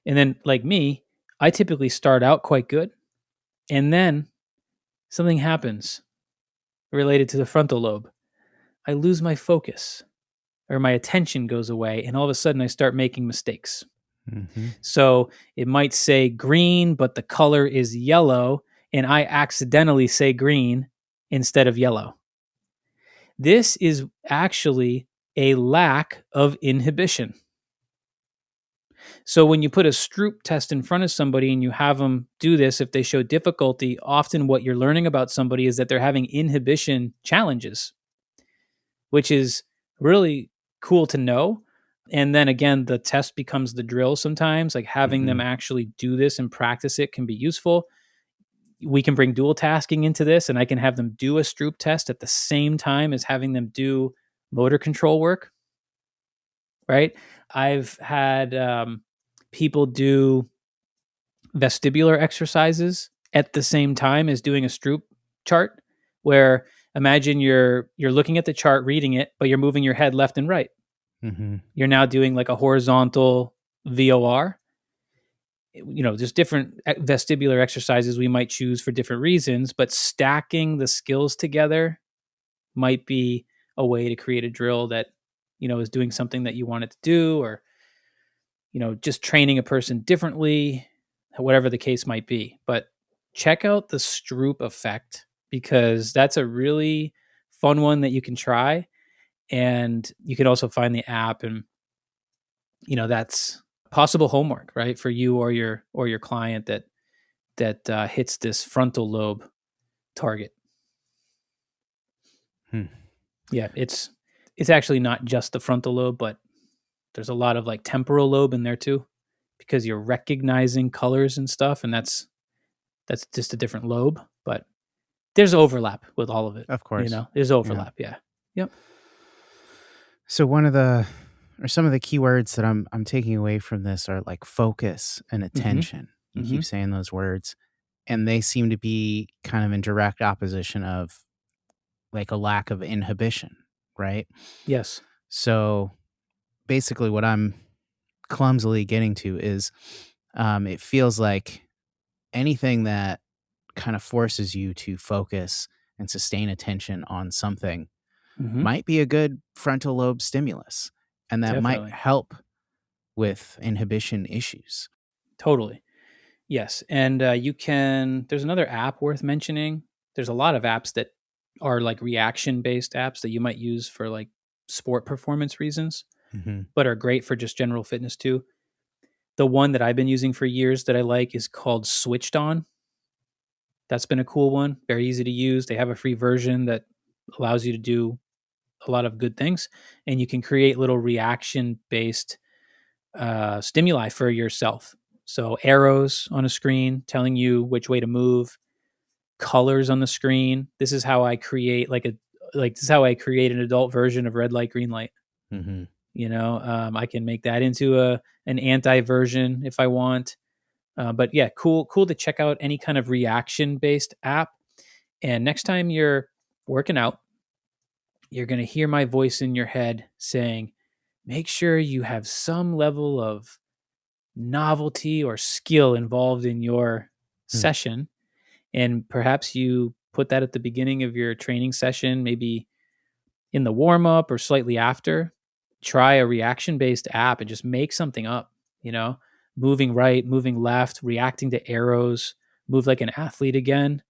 And then like me, I typically start out quite good. And then something happens related to the frontal lobe. I lose my focus or my attention goes away. And all of a sudden I start making mistakes. Mm-hmm. So it might say green, but the color is yellow. And I accidentally say green instead of yellow. This is actually a lack of inhibition. So when you put a Stroop test in front of somebody and you have them do this, if they show difficulty, often what you're learning about somebody is that they're having inhibition challenges, which is really cool to know. And then again, the test becomes the drill sometimes, like having them actually do this and practice it can be useful. We can bring dual tasking into this, and I can have them do a Stroop test at the same time as having them do motor control work, right? I've had people do vestibular exercises at the same time as doing a Stroop chart, where imagine you're looking at the chart, reading it, but you're moving your head left and right. Mm-hmm. You're now doing like a horizontal VOR. There's different vestibular exercises we might choose for different reasons, but stacking the skills together might be a way to create a drill that, is doing something that you want it to do, or, just training a person differently, whatever the case might be. But check out the Stroop effect, because that's a really fun one that you can try. And you can also find the app, and, that's possible homework, right, for you or your client that hits this frontal lobe target. Yeah, it's actually not just the frontal lobe, but there's a lot of like temporal lobe in there too, because you're recognizing colors and stuff, and that's just a different lobe, but there's overlap with all of it. Of course, there's overlap. Yeah. Yep. So some of the keywords that I'm taking away from this are like focus and attention. You keep saying those words, and they seem to be kind of in direct opposition of like a lack of inhibition, right? Yes. So basically what I'm clumsily getting to is it feels like anything that kind of forces you to focus and sustain attention on something might be a good frontal lobe stimulus, and that might help with inhibition issues. Totally. Yes. And there's another app worth mentioning. There's a lot of apps that are like reaction-based apps that you might use for like sport performance reasons, but are great for just general fitness too. The one that I've been using for years that I like is called Switched On. That's been a cool one. Very easy to use. They have a free version that allows you to do a lot of good things, and you can create little reaction-based stimuli for yourself. So arrows on a screen telling you which way to move, colors on the screen. This is how I create this is how I create an adult version of red light, green light. I can make that into an anti version if I want. But yeah, cool to check out any kind of reaction-based app. And next time you're working out, you're going to hear my voice in your head saying, make sure you have some level of novelty or skill involved in your Hmm. session. And perhaps you put that at the beginning of your training session, maybe in the warm up or slightly after. Try a reaction based app and just make something up, moving right, moving left, reacting to arrows, move like an athlete again.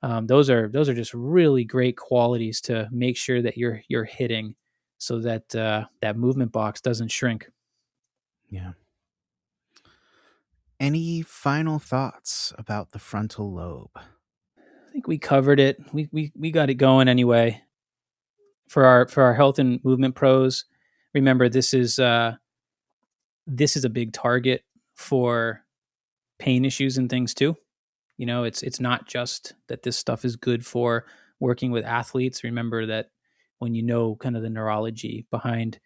Those are just really great qualities to make sure that you're hitting, so that that movement box doesn't shrink. Yeah. Any final thoughts about the frontal lobe? I think we covered it. We got it going anyway. For our health and movement pros, remember this is a big target for pain issues and things too. It's not just that this stuff is good for working with athletes. Remember that when you know kind of the neurology behind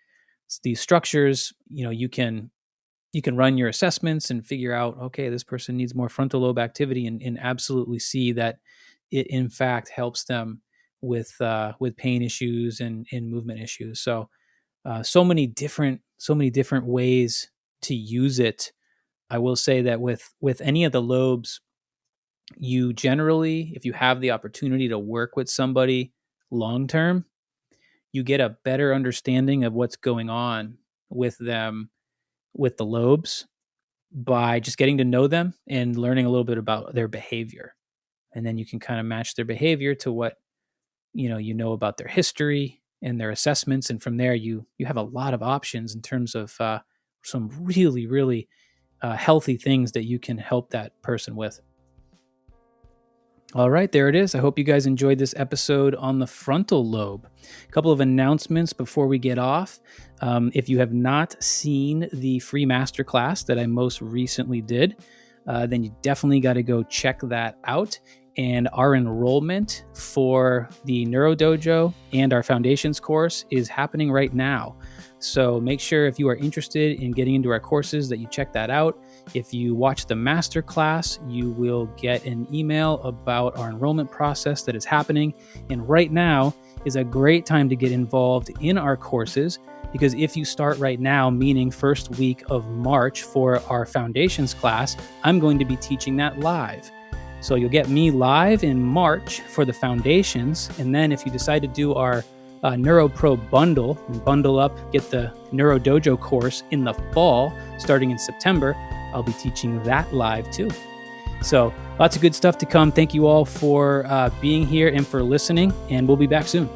these structures, you can run your assessments and figure out, okay, this person needs more frontal lobe activity, and absolutely see that it in fact helps them with pain issues and movement issues. So so many different ways to use it. I will say that with any of the lobes, you generally, if you have the opportunity to work with somebody long term, you get a better understanding of what's going on with them, with the lobes, by just getting to know them and learning a little bit about their behavior. And then you can kind of match their behavior to what you know about their history and their assessments, and from there you have a lot of options in terms of some really healthy things that you can help that person with. All right, there it is. I hope you guys enjoyed this episode on the frontal lobe. A couple of announcements before we get off. If you have not seen the free masterclass that I most recently did, then you definitely got to go check that out. And our enrollment for the Neuro Dojo and our Foundations course is happening right now. So make sure, if you are interested in getting into our courses, that you check that out. If you watch the masterclass, you will get an email about our enrollment process that is happening. And right now is a great time to get involved in our courses, because if you start right now, meaning first week of March for our Foundations class, I'm going to be teaching that live. So you'll get me live in March for the Foundations. And then if you decide to do our Neuro Pro bundle, and bundle up, get the Neuro Dojo course in the fall, starting in September, I'll be teaching that live too. So lots of good stuff to come. Thank you all for being here and for listening, and we'll be back soon.